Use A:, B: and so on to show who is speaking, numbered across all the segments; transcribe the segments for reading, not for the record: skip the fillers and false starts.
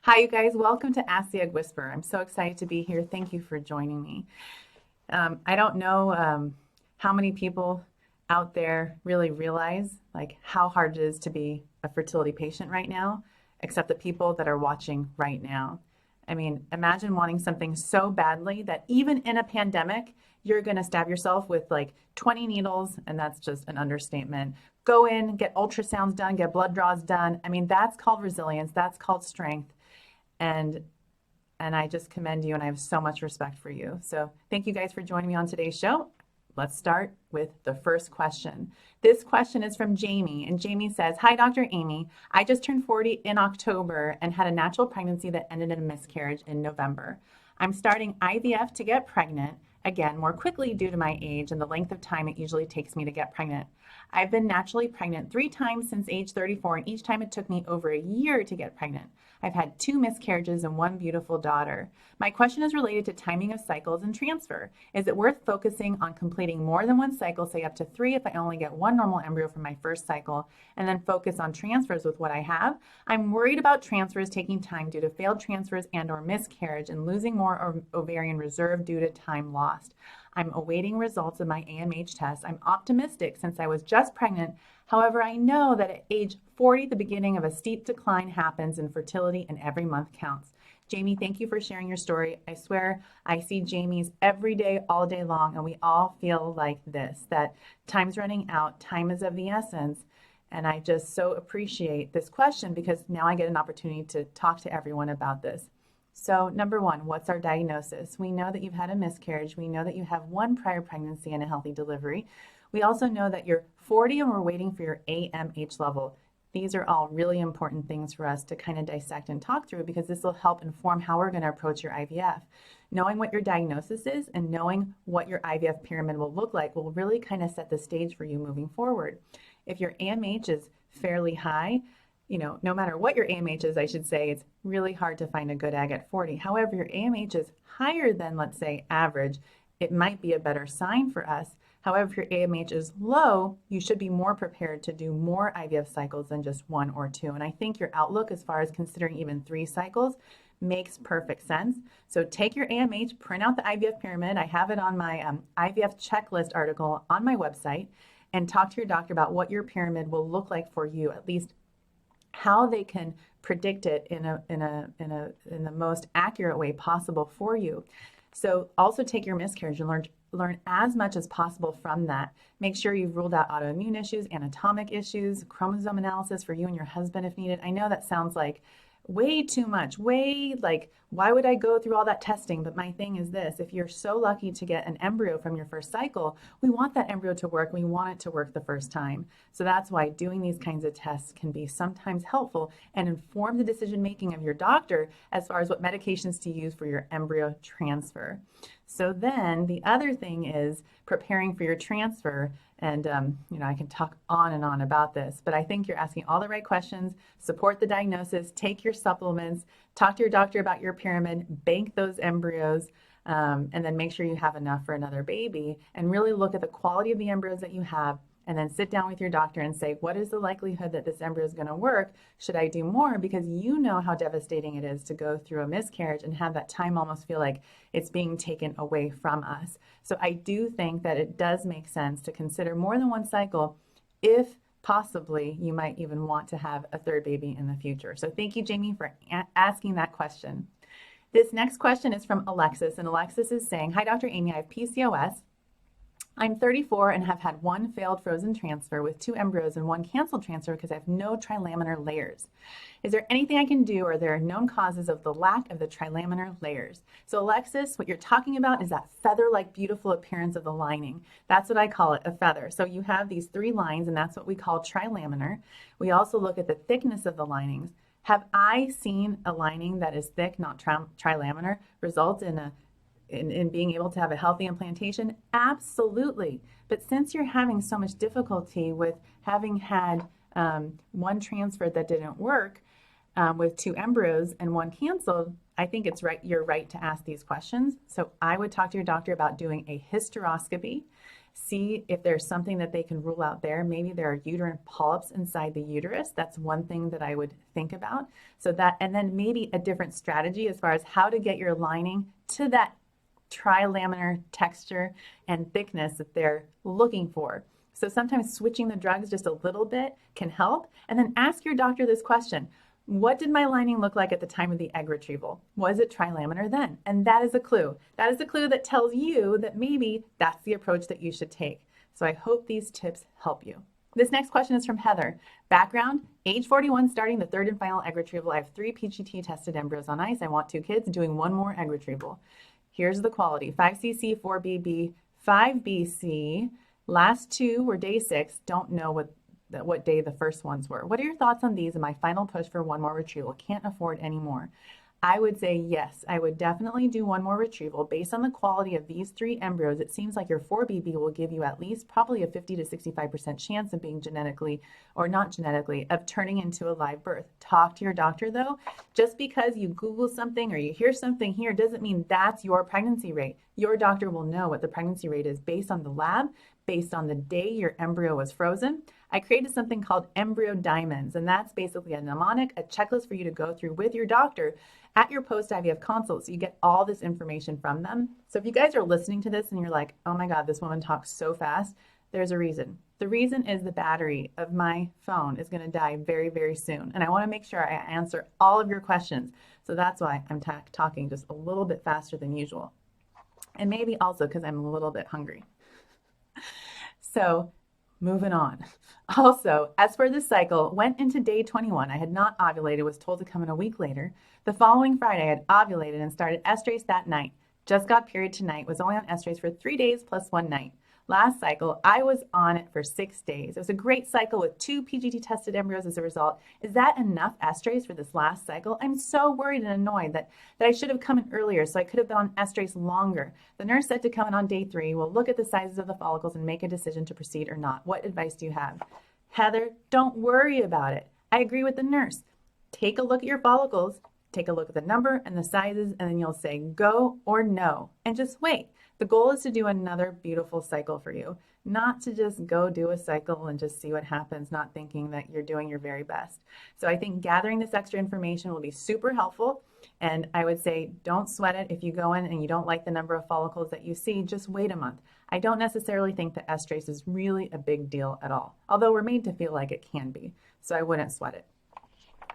A: Hi, you guys. Welcome to Ask the Egg Whisperer. I'm so excited to be here. Thank you for joining me. I don't know how many people out there really realize like how hard it is to be a fertility patient right now, except the people that are watching right now. I mean, imagine wanting something so badly that even in a pandemic, you're going to stab yourself with like 20 needles, and that's just an understatement. Go in, get ultrasounds done, get blood draws done. I mean, that's called resilience, that's called strength. And I just commend you and I have so much respect for you. So thank you guys for joining me on today's show. Let's start with the first question. This question is from Jamie, and Jamie says, "Hi, Dr. Aimee. I just turned 40 in October and had a natural pregnancy that ended in a miscarriage in November. I'm starting IVF to get pregnant, again, more quickly due to my age and the length of time it usually takes me to get pregnant. I've been naturally pregnant 3 times since age 34, and each time it took me over a year to get pregnant. I've had 2 miscarriages and 1 beautiful daughter. My question is related to timing of cycles and transfer. Is it worth focusing on completing more than 1 cycle, say up to 3 if I only get 1 normal embryo from my first cycle, and then focus on transfers with what I have? I'm worried about transfers taking time due to failed transfers and or miscarriage and losing more ovarian reserve due to time lost. I'm awaiting results of my AMH test. I'm optimistic since I was just pregnant. However, I know that at age 40, the beginning of a steep decline happens in fertility and every month counts." Jamie, thank you for sharing your story. I swear I see Jamie's every day, all day long, and we all feel like this, that time's running out, time is of the essence. And I just so appreciate this question because now I get an opportunity to talk to everyone about this. So, number one, what's our diagnosis? We know that you've had a miscarriage. We know that you have 1 prior pregnancy and a healthy delivery. We also know that you're 40 and we're waiting for your AMH level. These are all really important things for us to kind of dissect and talk through because this will help inform how we're going to approach your IVF. Knowing what your diagnosis is and knowing what your IVF pyramid will look like will really kind of set the stage for you moving forward. If your AMH is fairly high, no matter what your AMH is, I should say, it's really hard to find a good egg at 40. However, your AMH is higher than, let's say, average, it might be a better sign for us. However, if your AMH is low, you should be more prepared to do more IVF cycles than just 1 or 2. And I think your outlook as far as considering even 3 cycles makes perfect sense. So take your AMH, print out the IVF pyramid. I have it on my IVF checklist article on my website, and talk to your doctor about what your pyramid will look like for you, at least how they can predict it in the most accurate way possible for you. So also take your miscarriage and learn as much as possible from that. Make sure you've ruled out autoimmune issues, anatomic issues, chromosome analysis for you and your husband if needed. I know that sounds like way too much, why would I go through all that testing? But my thing is this: if you're so lucky to get an embryo from your first cycle, we want that embryo to work. We want it to work the first time. So that's why doing these kinds of tests can be sometimes helpful and inform the decision making of your doctor as far as what medications to use for your embryo transfer. So then the other thing is preparing for your transfer. And, I can talk on and on about this, but I think you're asking all the right questions. Support the diagnosis, take your supplements, talk to your doctor about your pyramid, bank those embryos, and then make sure you have enough for another baby, and really look at the quality of the embryos that you have, and then sit down with your doctor and say, what is the likelihood that this embryo is going to work? Should I do more? Because you know how devastating it is to go through a miscarriage and have that time almost feel like it's being taken away from us. So I do think that it does make sense to consider more than 1 cycle if possibly you might even want to have a 3rd baby in the future. So thank you, Jamie, for asking that question. This next question is from Alexis, and Alexis is saying, "Hi, Dr. Aimee, I have PCOS. I'm 34 and have had 1 failed frozen transfer with 2 embryos and 1 canceled transfer because I have no trilaminar layers. Is there anything I can do, or are there known causes of the lack of the trilaminar layers?" So Alexis, what you're talking about is that feather-like beautiful appearance of the lining. That's what I call it, a feather. So you have these 3 lines, and that's what we call trilaminar. We also look at the thickness of the linings. Have I seen a lining that is thick, not trilaminar, result in being able to have a healthy implantation? Absolutely. But since you're having so much difficulty with having had 1 transfer that didn't work, with 2 embryos and 1 canceled, I think you're right to ask these questions. So I would talk to your doctor about doing a hysteroscopy, see if there's something that they can rule out there. Maybe there are uterine polyps inside the uterus. That's one thing that I would think about. So that, and then maybe a different strategy as far as how to get your lining to that trilaminar texture and thickness that they're looking for. So sometimes switching the drugs just a little bit can help. And then ask your doctor this question: what did my lining look like at the time of the egg retrieval? Was it trilaminar then? And that is a clue. That is a clue that tells you that maybe that's the approach that you should take. So I hope these tips help you. This next question is from Heather. Background, age 41, starting the third and final egg retrieval. I have 3 PGT tested embryos on ice. I want 2 kids, doing 1 more egg retrieval. Here's the quality: 5cc, 4bb, 5bc. Last 2 were day 6. Don't know what day the first ones were. What are your thoughts on these and my final push for 1 more retrieval? Can't afford any more. I would say yes, I would definitely do 1 more retrieval. Based on the quality of these 3 embryos, it seems like your 4BB will give you at least probably a 50 to 65% chance of being genetically, or not genetically, of turning into a live birth. Talk to your doctor though. Just because you Google something or you hear something here doesn't mean that's your pregnancy rate. Your doctor will know what the pregnancy rate is based on the lab, based on the day your embryo was frozen. I created something called Embryo Diamonds, and that's basically a mnemonic, a checklist for you to go through with your doctor at your post-IVF consult, so you get all this information from them. So if you guys are listening to this and you're like, oh my God, this woman talks so fast, there's a reason. The reason is the battery of my phone is going to die very, very soon, and I want to make sure I answer all of your questions. So that's why I'm talking just a little bit faster than usual, and maybe also because I'm a little bit hungry. So moving on. Also, as for this cycle, went into day 21. I had not ovulated, was told to come in a week later. The following Friday, I had ovulated and started estrase that night. Just got period tonight, was only on estrase for 3 days plus 1 night. Last cycle, I was on it for 6 days. It was a great cycle with 2 PGT tested embryos as a result. Is that enough estrase for this last cycle? I'm so worried and annoyed that I should have come in earlier so I could have been on estrase longer. The nurse said to come in on day 3. We'll look at the sizes of the follicles and make a decision to proceed or not. What advice do you have? Heather, don't worry about it. I agree with the nurse. Take a look at your follicles, take a look at the number and the sizes, and then you'll say go or no, and just wait. The goal is to do another beautiful cycle for you, not to just go do a cycle and just see what happens, not thinking that you're doing your very best. So I think gathering this extra information will be super helpful. And I would say don't sweat it. If you go in and you don't like the number of follicles that you see, just wait a month. I don't necessarily think that estrase is really a big deal at all, although we're made to feel like it can be. So I wouldn't sweat it.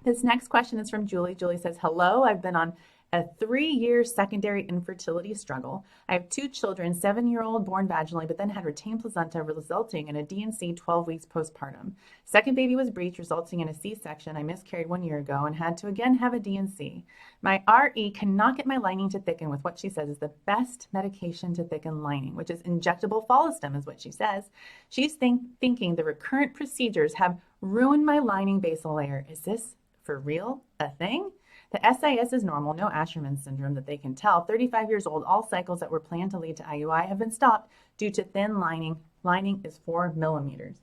A: This next question is from Julie. Julie says, hello, I've been on a 3-year secondary infertility struggle. I have 2 children, 7-year-old born vaginally, but then had retained placenta, resulting in a D&C 12 weeks postpartum. Second baby was breech, resulting in a C-section. I miscarried 1 year ago and had to again have a D&C. My RE cannot get my lining to thicken with what she says is the best medication to thicken lining, which is injectable follistim, is what she says. She's thinking the recurrent procedures have ruined my lining basal layer. Is this for real a thing? The SIS is normal, no Asherman syndrome that they can tell. 35 years old, all cycles that were planned to lead to IUI have been stopped due to thin lining. Lining is 4 millimeters.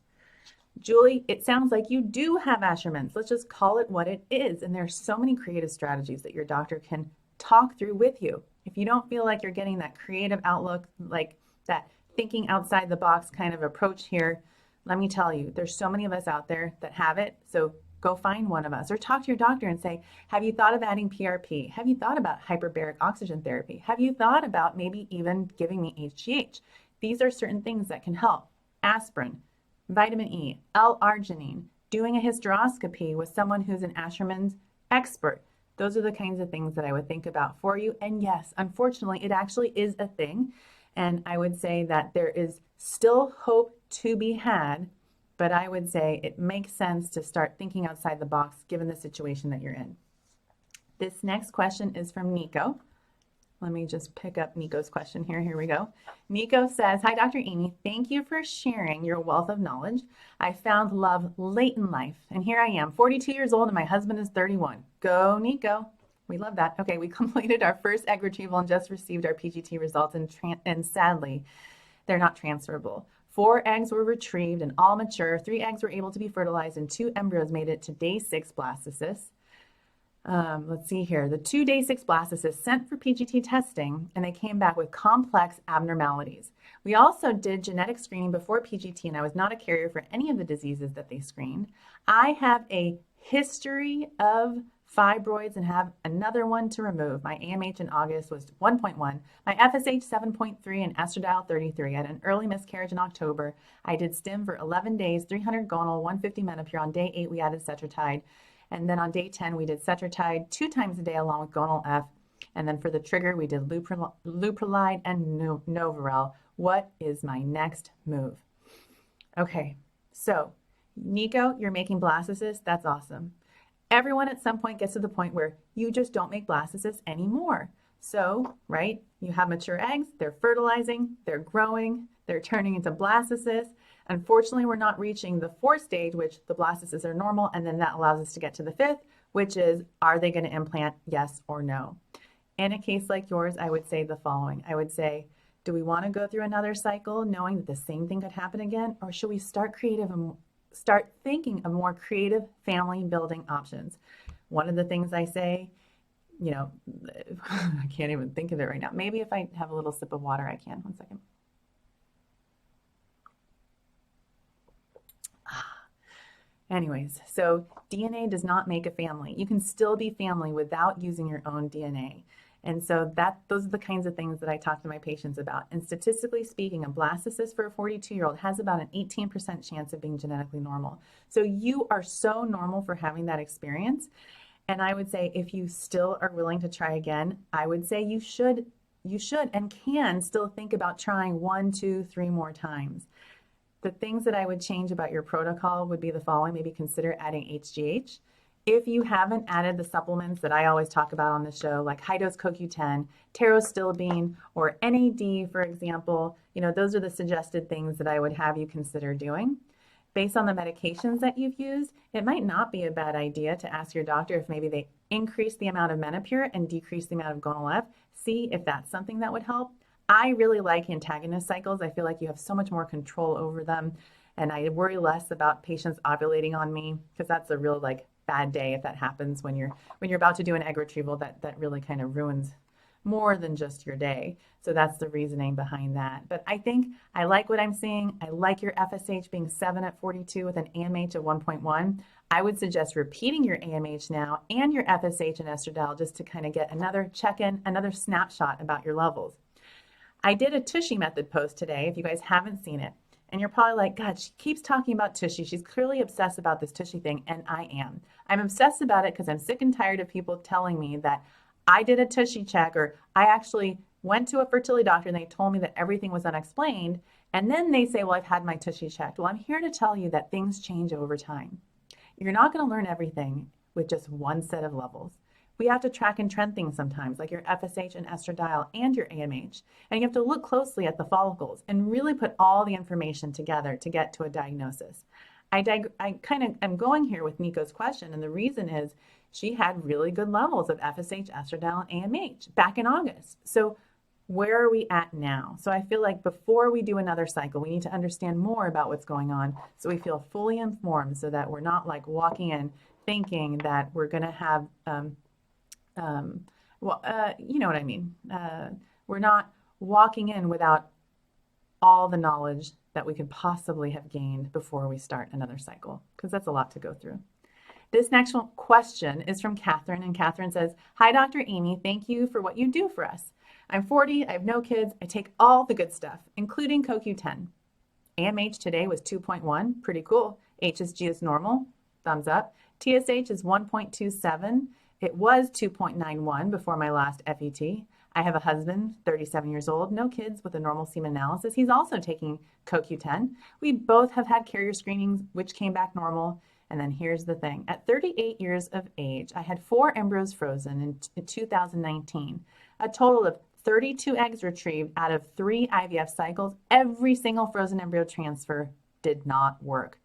A: Julie, it sounds like you do have Asherman's. Let's just call it what it is. And there's so many creative strategies that your doctor can talk through with you. If you don't feel like you're getting that creative outlook, like that thinking outside the box kind of approach here, let me tell you, there's so many of us out there that have it. So go find one of us or talk to your doctor and say, have you thought of adding PRP? Have you thought about hyperbaric oxygen therapy? Have you thought about maybe even giving me HGH? These are certain things that can help. Aspirin, vitamin E, L-arginine, doing a hysteroscopy with someone who's an Asherman's expert. Those are the kinds of things that I would think about for you. And yes, unfortunately, it actually is a thing. And I would say that there is still hope to be had, but I would say it makes sense to start thinking outside the box given the situation that you're in. This next question is from Nico. Let me just pick up Nico's question here. Here we go. Nico says, hi, Dr. Aimee. Thank you for sharing your wealth of knowledge. I found love late in life, and here I am, 42 years old, and my husband is 31. Go, Nico. We love that. Okay, we completed our first egg retrieval and just received our PGT results, and sadly, they're not transferable. 4 eggs were retrieved and all mature. 3 eggs were able to be fertilized and 2 embryos made it to day 6 blastocyst. Let's see here. The 2 day 6 blastocysts sent for PGT testing, and they came back with complex abnormalities. We also did genetic screening before PGT, and I was not a carrier for any of the diseases that they screened. I have a history of fibroids and have another one to remove. My AMH in August was 1.1, my FSH 7.3, and estradiol 33. I had an early miscarriage in October. I did stim for 11 days, 300 gonal, 150 menopur. On day 8, we added cetrotide. And then on day 10, we did cetrotide 2 times a day along with gonal F. And then for the trigger, we did leuprolide and Novarel. What is my next move? Okay, so Nico, you're making blastocysts. That's awesome. Everyone at some point gets to the point where you just don't make blastocysts anymore. So, right, you have mature eggs, they're fertilizing, they're growing, they're turning into blastocysts. Unfortunately, we're not reaching the 4th stage, which the blastocysts are normal, and then that allows us to get to the 5th, which is, are they going to implant, yes or no? In a case like yours, I would say the following. I would say, do we want to go through another cycle knowing that the same thing could happen again, or should we start thinking of more creative family building options? One of the things I say, I can't even think of it right now. Maybe if I have a little sip of water, I can. One second. Anyways, so DNA does not make a family. You can still be family without using your own DNA. And so those are the kinds of things that I talk to my patients about. And statistically speaking, a blastocyst for a 42-year-old has about an 18% chance of being genetically normal. So you are so normal for having that experience. And I would say if you still are willing to try again, I would say you should and can still think about trying 1, 2, 3 more times. The things that I would change about your protocol would be the following. Maybe consider adding HGH. If you haven't added the supplements that I always talk about on the show, like high-dose CoQ10, pterostilbene, or NAD, for example, those are the suggested things that I would have you consider doing. Based on the medications that you've used, it might not be a bad idea to ask your doctor if maybe they increase the amount of menopur and decrease the amount of gonal F. See if that's something that would help. I really like antagonist cycles. I feel like you have so much more control over them, and I worry less about patients ovulating on me, because that's a real bad day if that happens when you're about to do an egg retrieval. That really kind of ruins more than just your day. So that's the reasoning behind that. But I think I like what I'm seeing. I like your FSH being 7 at 42 with an AMH of 1.1. I would suggest repeating your AMH now and your FSH and estradiol just to kind of get another check-in, another snapshot about your levels. I did a Tushy method post today, if you guys haven't seen it. And you're probably like, God, she keeps talking about Tushy. She's clearly obsessed about this Tushy thing, and I am. I'm obsessed about it because I'm sick and tired of people telling me that I did a Tushy check, or I actually went to a fertility doctor and they told me that everything was unexplained. And then they say, well, I've had my Tushy checked. Well, I'm here to tell you that things change over time. You're not going to learn everything with just one set of levels. We have to track and trend things sometimes, like your FSH and estradiol and your AMH. And you have to look closely at the follicles and really put all the information together to get to a diagnosis. I kind of am going here with Nico's question, and the reason is she had really good levels of FSH, estradiol, and AMH back in August. So where are we at now? So I feel like before we do another cycle, we need to understand more about what's going on so we feel fully informed, so that we're not walking in thinking that we're going to have you know what I mean. We're not walking in without all the knowledge that we could possibly have gained before we start another cycle, because that's a lot to go through. This next question is from Catherine, and Catherine says, hi, Dr. Aimee. Thank you for what you do for us. I'm 40. I have no kids. I take all the good stuff, including CoQ10. AMH today was 2.1. Pretty cool. HSG is normal. Thumbs up. TSH is 1.27. It was 2.91 before my last FET. I have a husband, 37 years old, no kids, with a normal semen analysis. He's also taking CoQ10. We both have had carrier screenings, which came back normal. And then here's the thing. At 38 years of age, I had 4 embryos frozen in 2019, a total of 32 eggs retrieved out of 3 IVF cycles. Every single frozen embryo transfer did not work.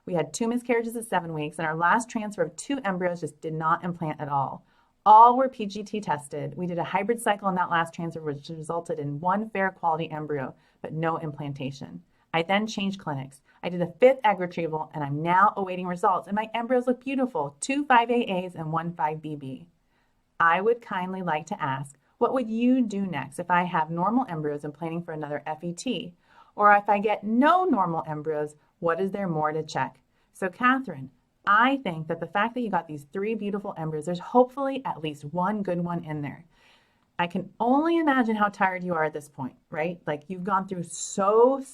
A: We had 2 miscarriages at 7 weeks, and our last transfer of 2 embryos just did not implant at all. All were PGT tested. We did a hybrid cycle in that last transfer, which resulted in 1 fair quality embryo, but no implantation. I then changed clinics. I did a 5th egg retrieval, and I'm now awaiting results, and my embryos look beautiful, 2 5AAs and 1 5BB. I would kindly like to ask, what would you do next if I have normal embryos and planning for another FET? Or if I get no normal embryos, what is there more to check? So Catherine, I think that the fact that you got these 3 beautiful embryos, there's hopefully at least one good one in there. I can only imagine how tired you are at this point, right? Like you've gone through so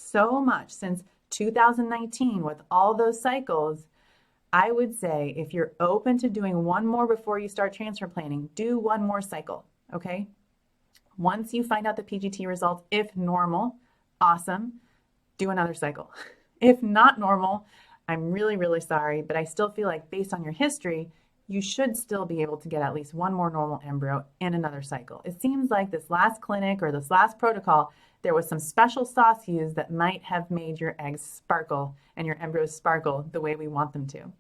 A: much since 2019 with all those cycles. I would say if you're open to doing one more before you start transfer planning, do one more cycle, okay? Once you find out the PGT results, if normal, awesome, do another cycle. If not normal, I'm really sorry, but I still feel like based on your history, you should still be able to get at least one more normal embryo in another cycle. It seems like this last clinic or this last protocol, there was some special sauce used that might have made your eggs sparkle and your embryos sparkle the way we want them to.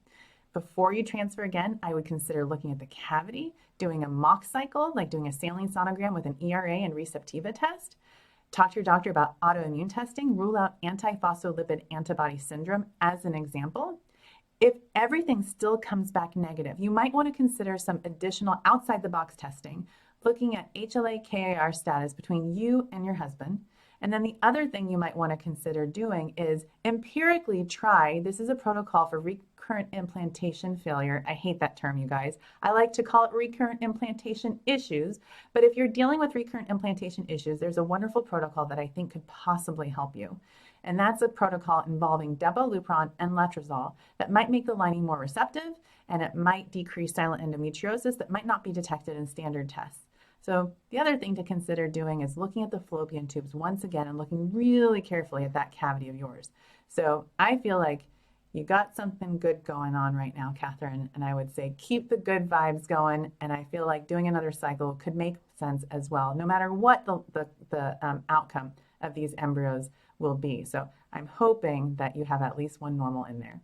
A: Before you transfer again, I would consider looking at the cavity, doing a mock cycle, like doing a saline sonogram with an ERA and receptiva test. Talk to your doctor about autoimmune testing, rule out antiphospholipid antibody syndrome as an example. If everything still comes back negative, you might want to consider some additional outside the box testing, looking at HLA-KAR status between you and your husband. And then the other thing you might want to consider doing is empirically try, this is a protocol for recurrent implantation failure. I hate that term, you guys. I like to call it recurrent implantation issues. But if you're dealing with recurrent implantation issues, there's a wonderful protocol that I think could possibly help you. And that's a protocol involving debolupron and letrozole that might make the lining more receptive, and it might decrease silent endometriosis that might not be detected in standard tests. So the other thing to consider doing is looking at the fallopian tubes once again and looking really carefully at that cavity of yours. So I feel like you got something good going on right now, Catherine, and I would say keep the good vibes going, and I feel like doing another cycle could make sense as well, no matter what the outcome of these embryos will be. So I'm hoping that you have at least one normal in there.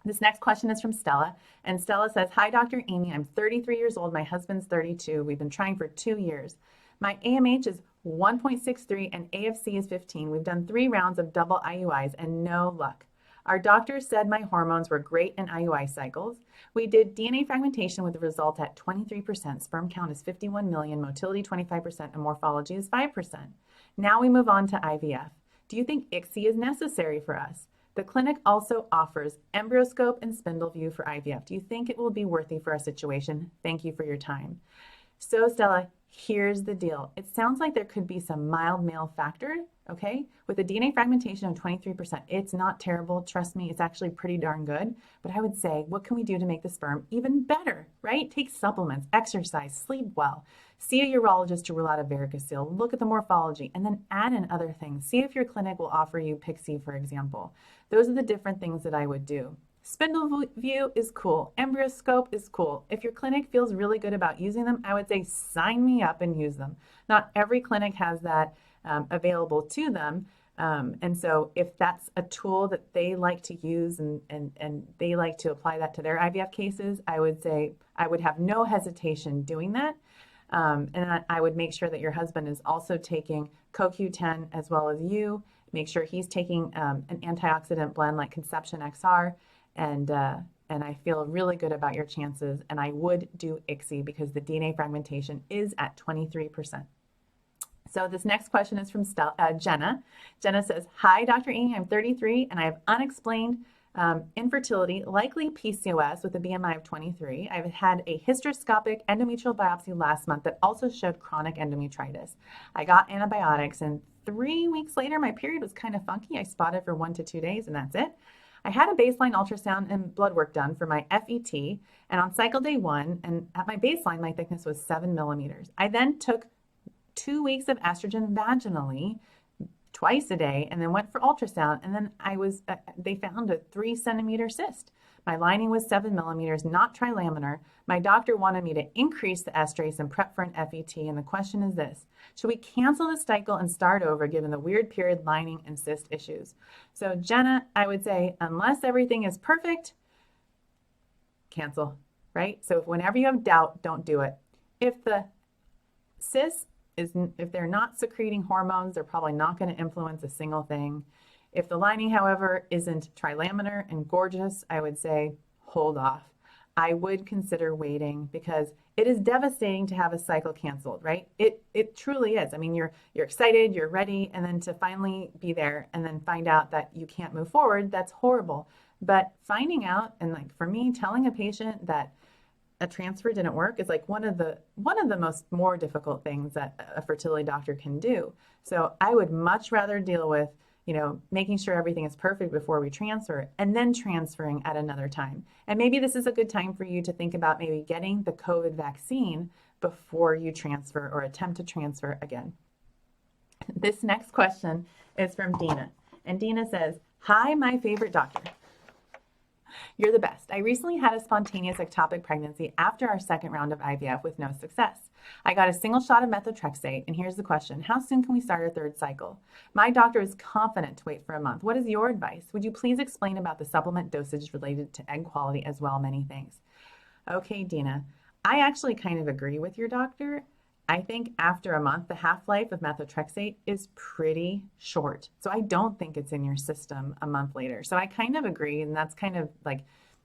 A: This next question is from Stella, and Stella says, "Hi, Dr. Aimee. I'm 33 years old. My husband's 32. We've been trying for 2 years. My AMH is 1.63 and AFC is 15. We've done 3 rounds of double IUIs and no luck. Our doctor said my hormones were great in IUI cycles. We did DNA fragmentation with the result at 23%. Sperm count is 51 million, motility 25%, and morphology is 5%. Now we move on to IVF. Do you think ICSI is necessary for us? The clinic also offers embryoscope and spindle view for IVF. Do you think it will be worthy for our situation? Thank you for your time." So Stella, here's the deal. It sounds like there could be some mild male factor, okay? With a DNA fragmentation of 23%, it's not terrible. Trust me, it's actually pretty darn good. But I would say, what can we do to make the sperm even better, right? Take supplements, exercise, sleep well. See a urologist to rule out a varicocele. Look at the morphology, and then add in other things. See if your clinic will offer you PICSI, for example. Those are the different things that I would do. Spindle view is cool. Embryoscope is cool. If your clinic feels really good about using them, I would say sign me up and use them. Not every clinic has that available to them. And so if that's a tool that they like to use and they like to apply that to their IVF cases, I would say I would have no hesitation doing that. And I would make sure that your husband is also taking CoQ10 as well as you. Make sure he's taking an antioxidant blend like Conception XR. And I feel really good about your chances. And I would do ICSI because the DNA fragmentation is at 23%. So this next question is from Jenna. Jenna says, "Hi, Dr. Aimee. I'm 33 and I have unexplained infertility, likely PCOS with a BMI of 23. I've had a hysteroscopic endometrial biopsy last month that also showed chronic endometritis. I got antibiotics and 3 weeks later, my period was kind of funky. I spotted for 1 to 2 days and that's it. I had a baseline ultrasound and blood work done for my FET, and on cycle day 1, and at my baseline, my thickness was 7 millimeters. I then took 2 weeks of estrogen vaginally twice a day and then went for ultrasound, and then they found a 3 centimeter cyst. My lining was 7 millimeters, not trilaminar. My doctor wanted me to increase the estrase and prep for an FET, and the question is this: should we cancel the cycle and start over given the weird period, lining, and cyst issues? So Jenna, I would say unless everything is perfect, cancel, right? So whenever you have doubt, don't do it. If the cyst if they're not secreting hormones, they're probably not going to influence a single thing. If the lining, however, isn't trilaminar and gorgeous, I would say hold off. I would consider waiting because it is devastating to have a cycle canceled, right? It truly is. I mean, you're excited, you're ready, and then to finally be there and then find out that you can't move forward, that's horrible. But finding out, and like for me, telling a patient that a transfer didn't work is like one of the most more difficult things that a fertility doctor can do. So I would much rather deal with, making sure everything is perfect before we transfer and then transferring at another time. And maybe this is a good time for you to think about maybe getting the COVID vaccine before you transfer or attempt to transfer again. This next question is from Dina. And Dina says, "Hi, my favorite doctor. You're the best. I recently had a spontaneous ectopic pregnancy after our second round of IVF with no success. I got a single shot of methotrexate, and here's the question. How soon can we start our third cycle? My doctor is confident to wait for a month. What is your advice? Would you please explain about the supplement dosage related to egg quality as well? Many thanks." Okay, Dina, I actually kind of agree with your doctor. I think after a month, the half-life of methotrexate is pretty short. So I don't think it's in your system a month later. So I kind of agree, and that's kind of like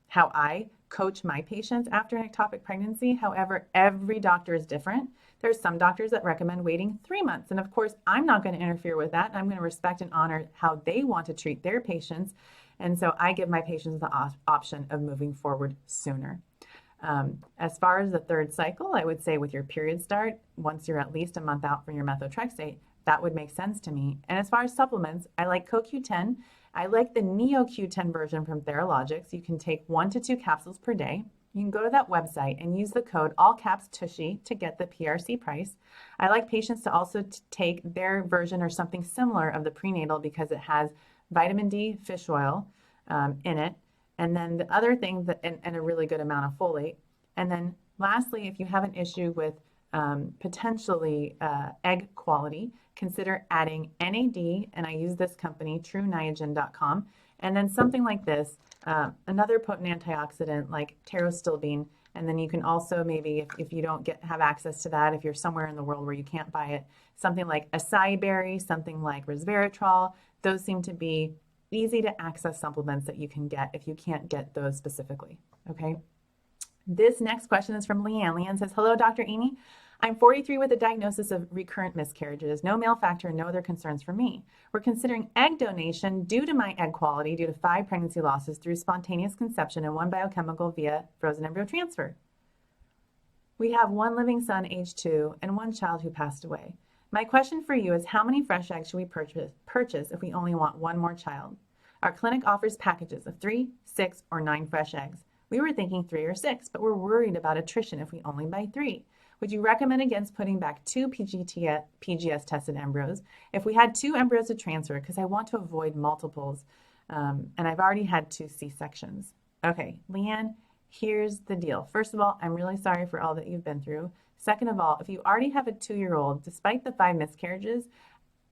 A: how I coach my patients after an ectopic pregnancy. However, every doctor is different. There's some doctors that recommend waiting 3 months. And of course, I'm not going to interfere with that. I'm going to respect and honor how they want to treat their patients. And so I give my patients the option of moving forward sooner. As far as the third cycle, I would say with your period start, once you're at least a month out from your methotrexate, that would make sense to me. And as far as supplements, I like CoQ10. I like the Neo Q10 version from Theralogics. You can take 1 to 2 capsules per day. You can go to that website and use the code all caps Tushy to get the PRC price. I like patients to also take their version or something similar of the prenatal because it has vitamin D fish oil in it. And then the other thing and a really good amount of folate. And then lastly, if you have an issue with potentially egg quality, consider adding NAD, and I use this company, TrueNiagen.com, and then something like this, another potent antioxidant like pterostilbene, and then you can also maybe, if you don't have access to that, if you're somewhere in the world where you can't buy it, something like acai berry, something like resveratrol, those seem to be easy to access supplements that you can get if you can't get those specifically, okay? This next question is from Leanne. Leanne says, "Hello, Dr. Aimee. I'm 43 with a diagnosis of recurrent miscarriages, no male factor, and no other concerns for me. We're considering egg donation due to my egg quality due to 5 pregnancy losses through spontaneous conception and 1 biochemical via frozen embryo transfer. We have 1 living son, age 2, and 1 child who passed away. My question for you is how many fresh eggs should we purchase if we only want 1 more child? Our clinic offers packages of 3, 6, or 9 fresh eggs. We were thinking 3 or 6, but we're worried about attrition if we only buy 3. Would you recommend against putting back 2 PGS tested embryos if we had 2 embryos to transfer because I want to avoid multiples and I've already had 2 C-sections?" Okay, Leanne, here's the deal. First of all, I'm really sorry for all that you've been through. Second of all, if you already have a 2-year-old, despite the 5 miscarriages,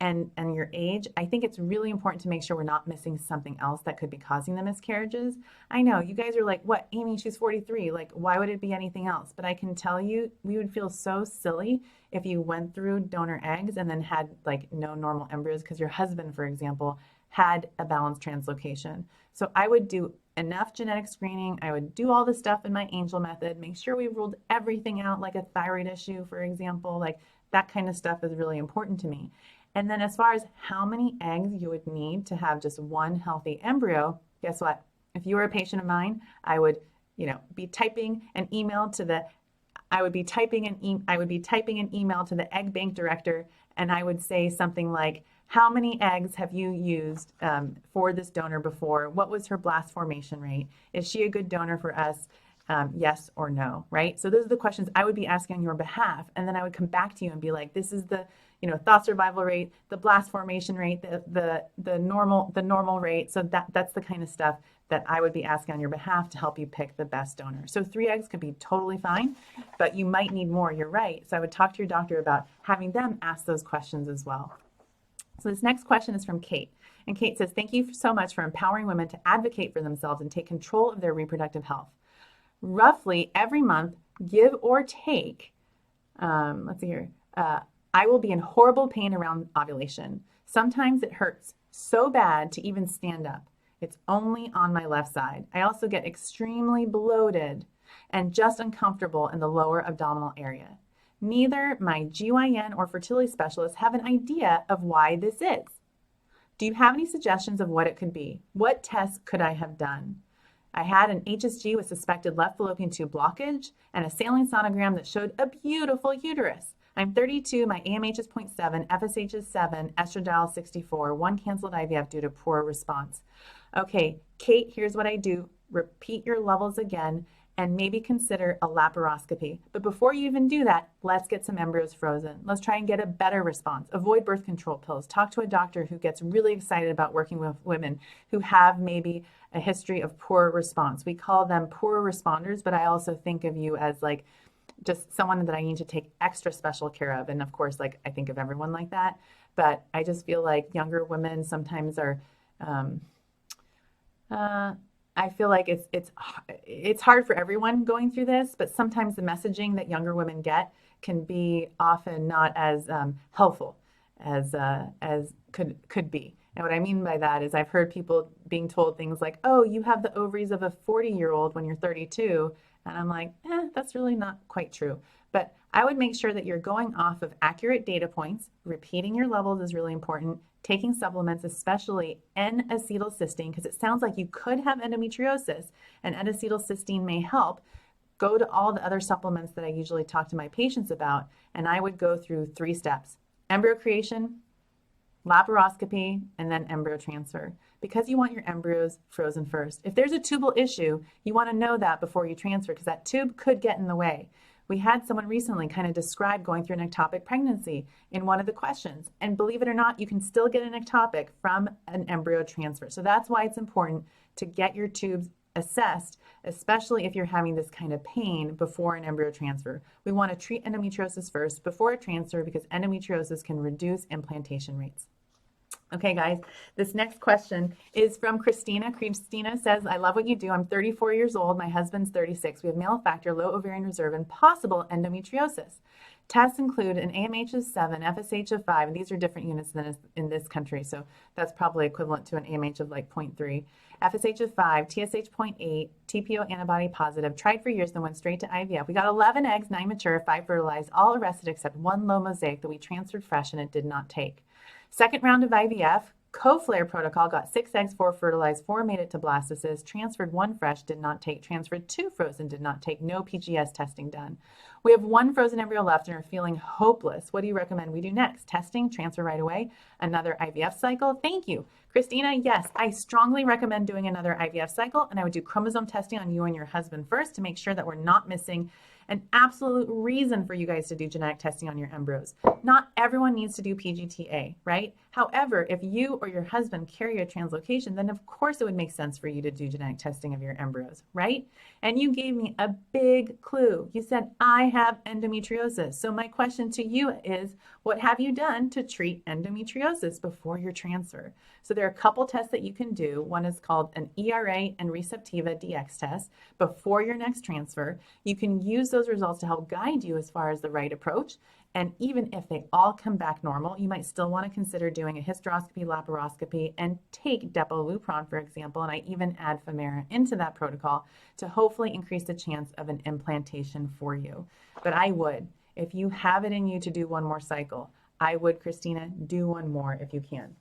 A: and your age, I think it's really important to make sure we're not missing something else that could be causing the miscarriages. I know you guys are like, "What, Aimee, she's 43. Like, why would it be anything else?" But I can tell you, we would feel so silly if you went through donor eggs and then had like no normal embryos because your husband, for example, had a balanced translocation. So I would do enough genetic screening. I would do all the stuff in my Angel method, make sure we ruled everything out, like a thyroid issue, for example, like that kind of stuff is really important to me. And then as far as how many eggs you would need to have just 1 healthy embryo, guess what? If you were a patient of mine, I would, be typing an email to the egg bank director, and I would say something like, "How many eggs have you used for this donor before? What was her blast formation rate? Is she a good donor for us? Yes or no," right? So those are the questions I would be asking on your behalf. And then I would come back to you and be like, this is the, thought survival rate, the blast formation rate, the normal rate. So that's the kind of stuff that I would be asking on your behalf to help you pick the best donor. So 3 eggs could be totally fine, but you might need more. You're right. So I would talk to your doctor about having them ask those questions as well. So this next question is from Kate. And Kate says, "Thank you so much for empowering women to advocate for themselves and take control of their reproductive health. Roughly every month, give or take, let's see here, I will be in horrible pain around ovulation. Sometimes it hurts so bad to even stand up. It's only on my left side. I also get extremely bloated and just uncomfortable in the lower abdominal area. Neither my GYN or fertility specialist have an idea of why this is. Do you have any suggestions of what it could be? What tests could I have done? I had an HSG with suspected left fallopian tube blockage and a saline sonogram that showed a beautiful uterus. I'm 32, my AMH is 0.7, FSH is 7, estradiol 64, 1 canceled IVF due to poor response. Okay, Kate, here's what I do. Repeat your levels again and maybe consider a laparoscopy. But before you even do that, let's get some embryos frozen. Let's try and get a better response. Avoid birth control pills. Talk to a doctor who gets really excited about working with women who have maybe a history of poor response. We call them poor responders, but I also think of you as like just someone that I need to take extra special care of. And of course, like I think of everyone like that, but I just feel like younger women sometimes are, I feel like it's hard for everyone going through this, but sometimes the messaging that younger women get can be often not as helpful as could be. And what I mean by that is I've heard people being told things like, "Oh, you have the ovaries of a 40-year-old when you're 32," and I'm like, that's really not quite true. But I would make sure that you're going off of accurate data points. Repeating your levels is really important. Taking supplements, especially N-acetylcysteine, because it sounds like you could have endometriosis, and N-acetylcysteine may help. Go to all the other supplements that I usually talk to my patients about, and I would go through 3 steps: embryo creation, laparoscopy, and then embryo transfer, because you want your embryos frozen first. If there's a tubal issue, you want to know that before you transfer, because that tube could get in the way. We had someone recently kind of describe going through an ectopic pregnancy in one of the questions. And believe it or not, you can still get an ectopic from an embryo transfer. So that's why it's important to get your tubes assessed, especially if you're having this kind of pain before an embryo transfer. We want to treat endometriosis first before a transfer, because endometriosis can reduce implantation rates. Okay, guys, this next question is from Christina. Christina says, I love what you do. I'm 34 years old. My husband's 36. We have male factor, low ovarian reserve, and possible endometriosis. Tests include an AMH of 7, FSH of 5, and these are different units than in this country, so that's probably equivalent to an AMH of like 0.3. FSH of 5, TSH 0.8, TPO antibody positive, tried for years, then went straight to IVF. We got 11 eggs, 9 mature, 5 fertilized, all arrested except 1 low mosaic that we transferred fresh and it did not take. Second round of IVF, co-flare protocol, got 6 eggs, 4 fertilized, 4 made it to blastocyst, transferred 1 fresh, did not take, transferred 2 frozen, did not take, no PGS testing done. We have 1 frozen embryo left and are feeling hopeless. What do you recommend we do next? Testing, transfer right away, another IVF cycle? Thank you. Christina, yes, I strongly recommend doing another IVF cycle, and I would do chromosome testing on you and your husband first to make sure that we're not missing an absolute reason for you guys to do genetic testing on your embryos. Not everyone needs to do PGTA, right? However, if you or your husband carry a translocation, then of course it would make sense for you to do genetic testing of your embryos, right? And you gave me a big clue. You said, I have endometriosis. So my question to you is, what have you done to treat endometriosis before your transfer? So there are a couple tests that you can do. One is called an ERA and Receptiva DX test before your next transfer. You can use those results to help guide you as far as the right approach. And even if they all come back normal, you might still want to consider doing a hysteroscopy, laparoscopy, and take Depo-Lupron, for example, and I even add Femara into that protocol to hopefully increase the chance of an implantation for you. But I would, if you have it in you to do 1 more cycle, I would, Christina, do 1 more if you can.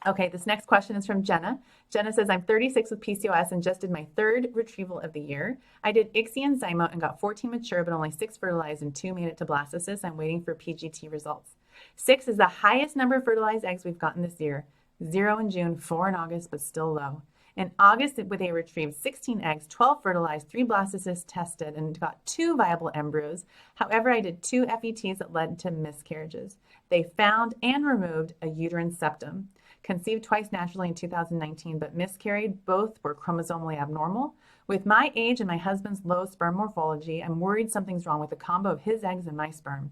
A: Okay, this next question is from Jenna. Jenna says, I'm 36 with PCOS and just did my 3rd retrieval of the year. I did ICSI and Zymo and got 14 mature, but only 6 fertilized and 2 made it to blastocyst. I'm waiting for PGT results. 6 is the highest number of fertilized eggs we've gotten this year. 0 in June, 4 in August, but still low. In August, they retrieved 16 eggs, 12 fertilized, 3 blastocysts tested, and got 2 viable embryos. However, I did 2 FETs that led to miscarriages. They found and removed a uterine septum. Conceived twice naturally in 2019, but miscarried. Both were chromosomally abnormal. With my age and my husband's low sperm morphology, I'm worried something's wrong with the combo of his eggs and my sperm.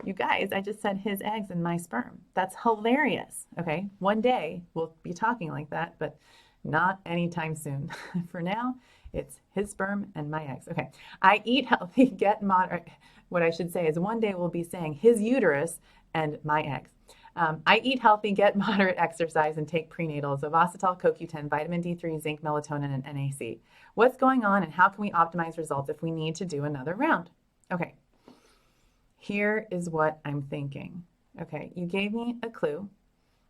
A: You guys, I just said his eggs and my sperm. That's hilarious. Okay, one day we'll be talking like that, but not anytime soon. For now, it's his sperm and my eggs. Okay, I eat healthy, get moderate. What I should say is one day we'll be saying his uterus and my eggs. I eat healthy, get moderate exercise, and take prenatals of Ositol, CoQ10, vitamin D3, zinc, melatonin, and NAC. What's going on and how can we optimize results if we need to do another round? Okay, here is what I'm thinking. Okay, you gave me a clue,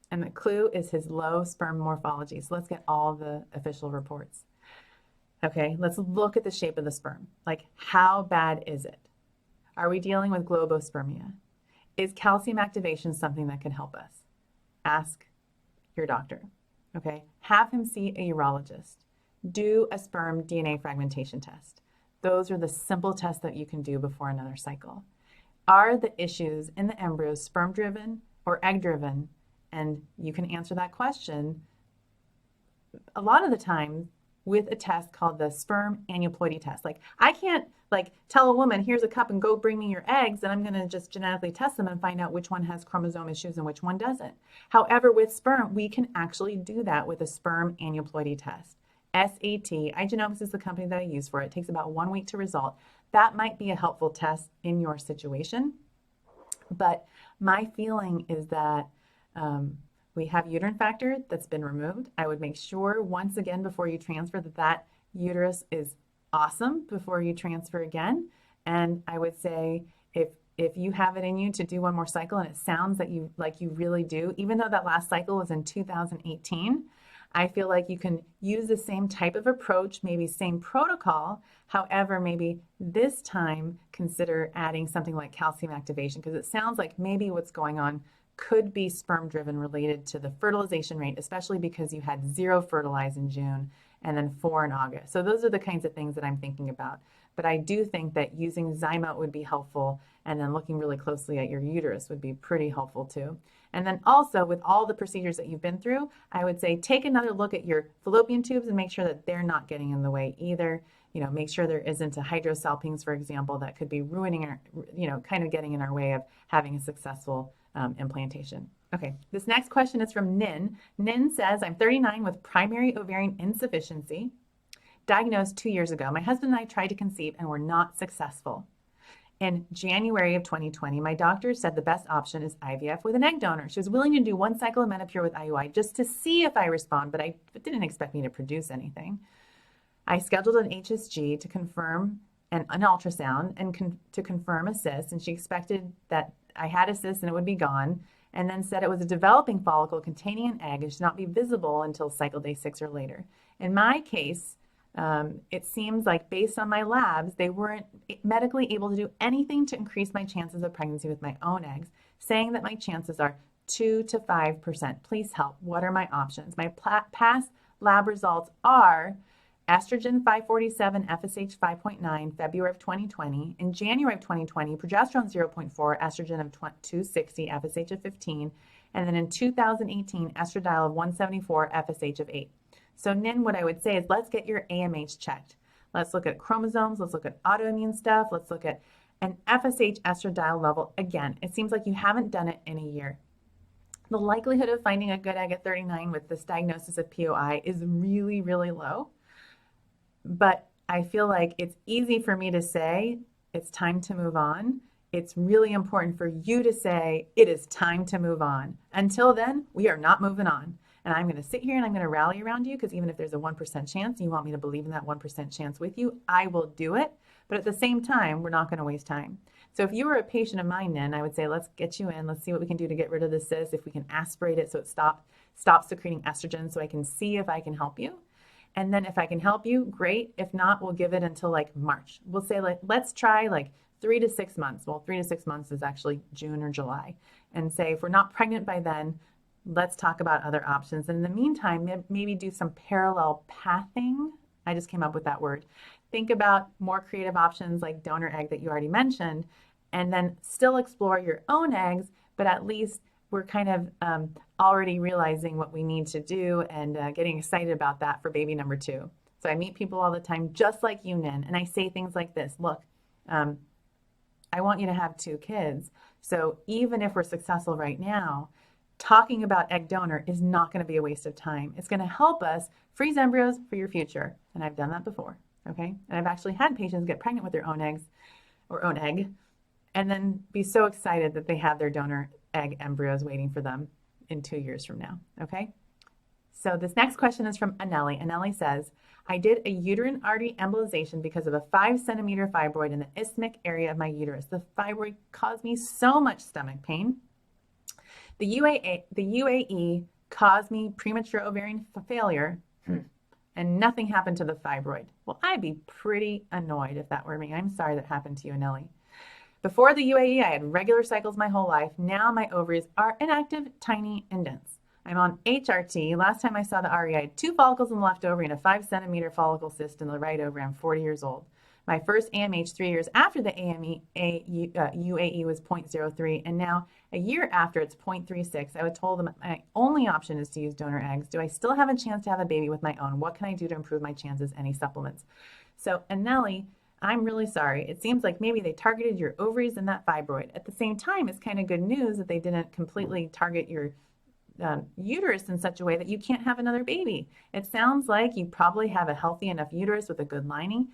A: and the clue is his low sperm morphology. So let's get all the official reports. Okay, let's look at the shape of the sperm. Like, how bad is it? Are we dealing with globospermia? Is calcium activation something that can help us? Ask your doctor. Okay, have him see a urologist. Do a sperm DNA fragmentation test. Those are the simple tests that you can do before another cycle. Are the issues in the embryos sperm-driven or egg-driven? And you can answer that question a lot of the time with a test called the sperm aneuploidy test. Like, I can't tell a woman, here's a cup and go bring me your eggs, and I'm going to just genetically test them and find out which one has chromosome issues and which one doesn't. However, with sperm, we can actually do that with a sperm aneuploidy test. SAT, iGenomics is the company that I use for it. It takes about 1 week to result. That might be a helpful test in your situation. But my feeling is that we have uterine factor that's been removed. I would make sure once again before you transfer that uterus is awesome before you transfer again. And I would say if you have it in you to do one more cycle and it sounds that you really do, even though that last cycle was in 2018, I feel like you can use the same type of approach, maybe same protocol. However, maybe this time consider adding something like calcium activation, because it sounds like maybe what's going on could be sperm driven related to the fertilization rate, especially because you had 0 fertilized in June and then 4 in August. So those are the kinds of things that I'm thinking about. But I do think that using Zymo would be helpful, and then looking really closely at your uterus would be pretty helpful too. And then also with all the procedures that you've been through, I would say take another look at your fallopian tubes and make sure that they're not getting in the way either. You know, make sure there isn't a hydrosalpinx, for example, that could be ruining our, kind of getting in our way of having a successful implantation. Okay, this next question is from Nin. Nin says, I'm 39 with primary ovarian insufficiency, diagnosed 2 years ago. My husband and I tried to conceive and were not successful. In January of 2020, my doctor said the best option is IVF with an egg donor. She was willing to do 1 cycle of Menopur with IUI just to see if I respond, but I didn't expect me to produce anything. I scheduled an HSG to confirm an ultrasound and to confirm a cyst, and she expected that I had a cyst and it would be gone, and then said it was a developing follicle containing an egg and should not be visible until cycle day 6 or later. In my case, it seems like based on my labs, they weren't medically able to do anything to increase my chances of pregnancy with my own eggs, saying that my chances are 2 to 5%. Please help. What are my options? My past lab results are estrogen 547, FSH 5.9, February of 2020. In January of 2020, progesterone 0.4, estrogen of 260, FSH of 15. And then in 2018, estradiol of 174, FSH of 8. So Nin, what I would say is let's get your AMH checked. Let's look at chromosomes. Let's look at autoimmune stuff. Let's look at an FSH estradiol level. Again, it seems like you haven't done it in a year. The likelihood of finding a good egg at 39 with this diagnosis of POI is really, really low. But I feel like it's easy for me to say it's time to move on. It's really important for you to say it is time to move on. Until then, we are not moving on. And I'm going to sit here and I'm going to rally around you, because even if there's a 1% chance, you want me to believe in that 1% chance with you, I will do it. But at the same time, we're not going to waste time. So if you were a patient of mine, then I would say, let's get you in. Let's see what we can do to get rid of the cyst. If we can aspirate it so it stops secreting estrogen, so I can see if I can help you. And then if I can help you, great. If not, we'll give it until like March. We'll say let's try 3 to 6 months. Well, 3 to 6 months is actually June or July. And say if we're not pregnant by then, let's talk about other options. And in the meantime, maybe do some parallel pathing. I just came up with that word. Think about more creative options like donor egg that you already mentioned, and then still explore your own eggs, but at least we're kind of already realizing what we need to do and getting excited about that for baby number 2. So I meet people all the time, just like you, Nin, and I say things like this. Look, I want you to have 2 kids. So even if we're successful right now, talking about egg donor is not going to be a waste of time. It's going to help us freeze embryos for your future. And I've done that before. Okay. And I've actually had patients get pregnant with their own eggs or own egg, and then be so excited that they have their donor egg embryos waiting for them in 2 years from now, okay? So this next question is from Anelli. Anelli says, I did a uterine artery embolization because of a 5-centimeter fibroid in the isthmic area of my uterus. The fibroid caused me so much stomach pain. The UAE caused me premature ovarian failure, and nothing happened to the fibroid. Well, I'd be pretty annoyed if that were me. I'm sorry that happened to you, Anelli. Before the UAE, I had regular cycles my whole life. Now my ovaries are inactive, tiny, and dense. I'm on HRT. Last time I saw the RE, I had 2 follicles in the left ovary and a 5-centimeter follicle cyst in the right ovary. I'm 40 years old. My first AMH 3 years after the UAE was 0.03, and now a year after it's 0.36. I was told them my only option is to use donor eggs. Do I still have a chance to have a baby with my own? What can I do to improve my chances? Any supplements? So, Anelli, I'm really sorry. It seems like maybe they targeted your ovaries and that fibroid. At the same time, it's kind of good news that they didn't completely target your uterus in such a way that you can't have another baby. It sounds like you probably have a healthy enough uterus with a good lining.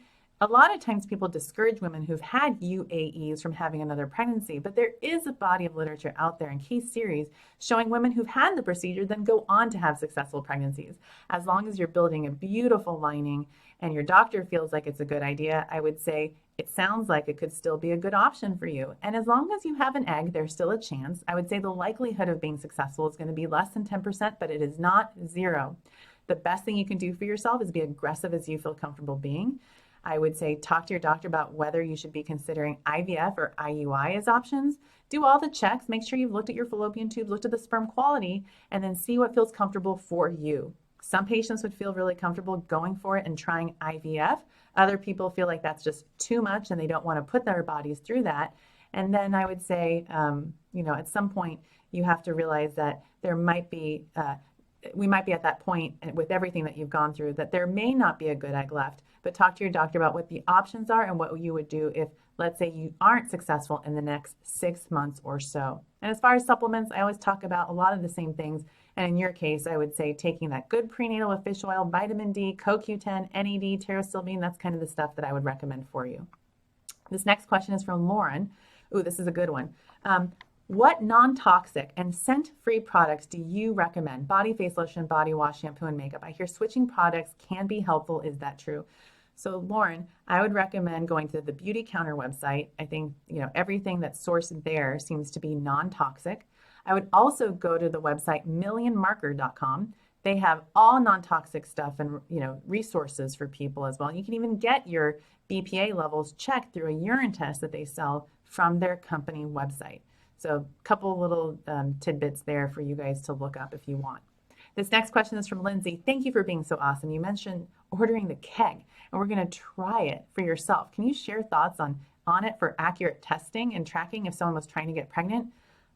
A: A lot of times people discourage women who've had UAEs from having another pregnancy, but there is a body of literature out there in case series showing women who've had the procedure then go on to have successful pregnancies. As long as you're building a beautiful lining and your doctor feels like it's a good idea, I would say it sounds like it could still be a good option for you. And as long as you have an egg, there's still a chance. I would say the likelihood of being successful is going to be less than 10%, but it is not 0. The best thing you can do for yourself is be aggressive as you feel comfortable being. I would say talk to your doctor about whether you should be considering IVF or IUI as options. Do all the checks. Make sure you've looked at your fallopian tube, looked at the sperm quality, and then see what feels comfortable for you. Some patients would feel really comfortable going for it and trying IVF. Other people feel like that's just too much and they don't want to put their bodies through that. And then I would say, at some point you have to realize that there might be, we might be at that point with everything that you've gone through that there may not be a good egg left, but talk to your doctor about what the options are and what you would do if, let's say, you aren't successful in the next 6 months or so. And as far as supplements, I always talk about a lot of the same things. And in your case, I would say taking that good prenatal with fish oil, vitamin D, CoQ10, NAD, pterostilbene, that's kind of the stuff that I would recommend for you. This next question is from Lauren. Ooh, this is a good one. What non-toxic and scent-free products do you recommend? Body, face lotion, body wash, shampoo, and makeup. I hear switching products can be helpful. Is that true? So Lauren, I would recommend going to the Beauty Counter website. I think, everything that's sourced there seems to be non-toxic. I would also go to the website millionmarker.com. They have all non-toxic stuff and, resources for people as well. You can even get your BPA levels checked through a urine test that they sell from their company website. So a couple little tidbits there for you guys to look up if you want. This next question is from Lindsay. Thank you for being so awesome. You mentioned ordering the keg, and we're going to try it for yourself. Can you share thoughts on it for accurate testing and tracking if someone was trying to get pregnant?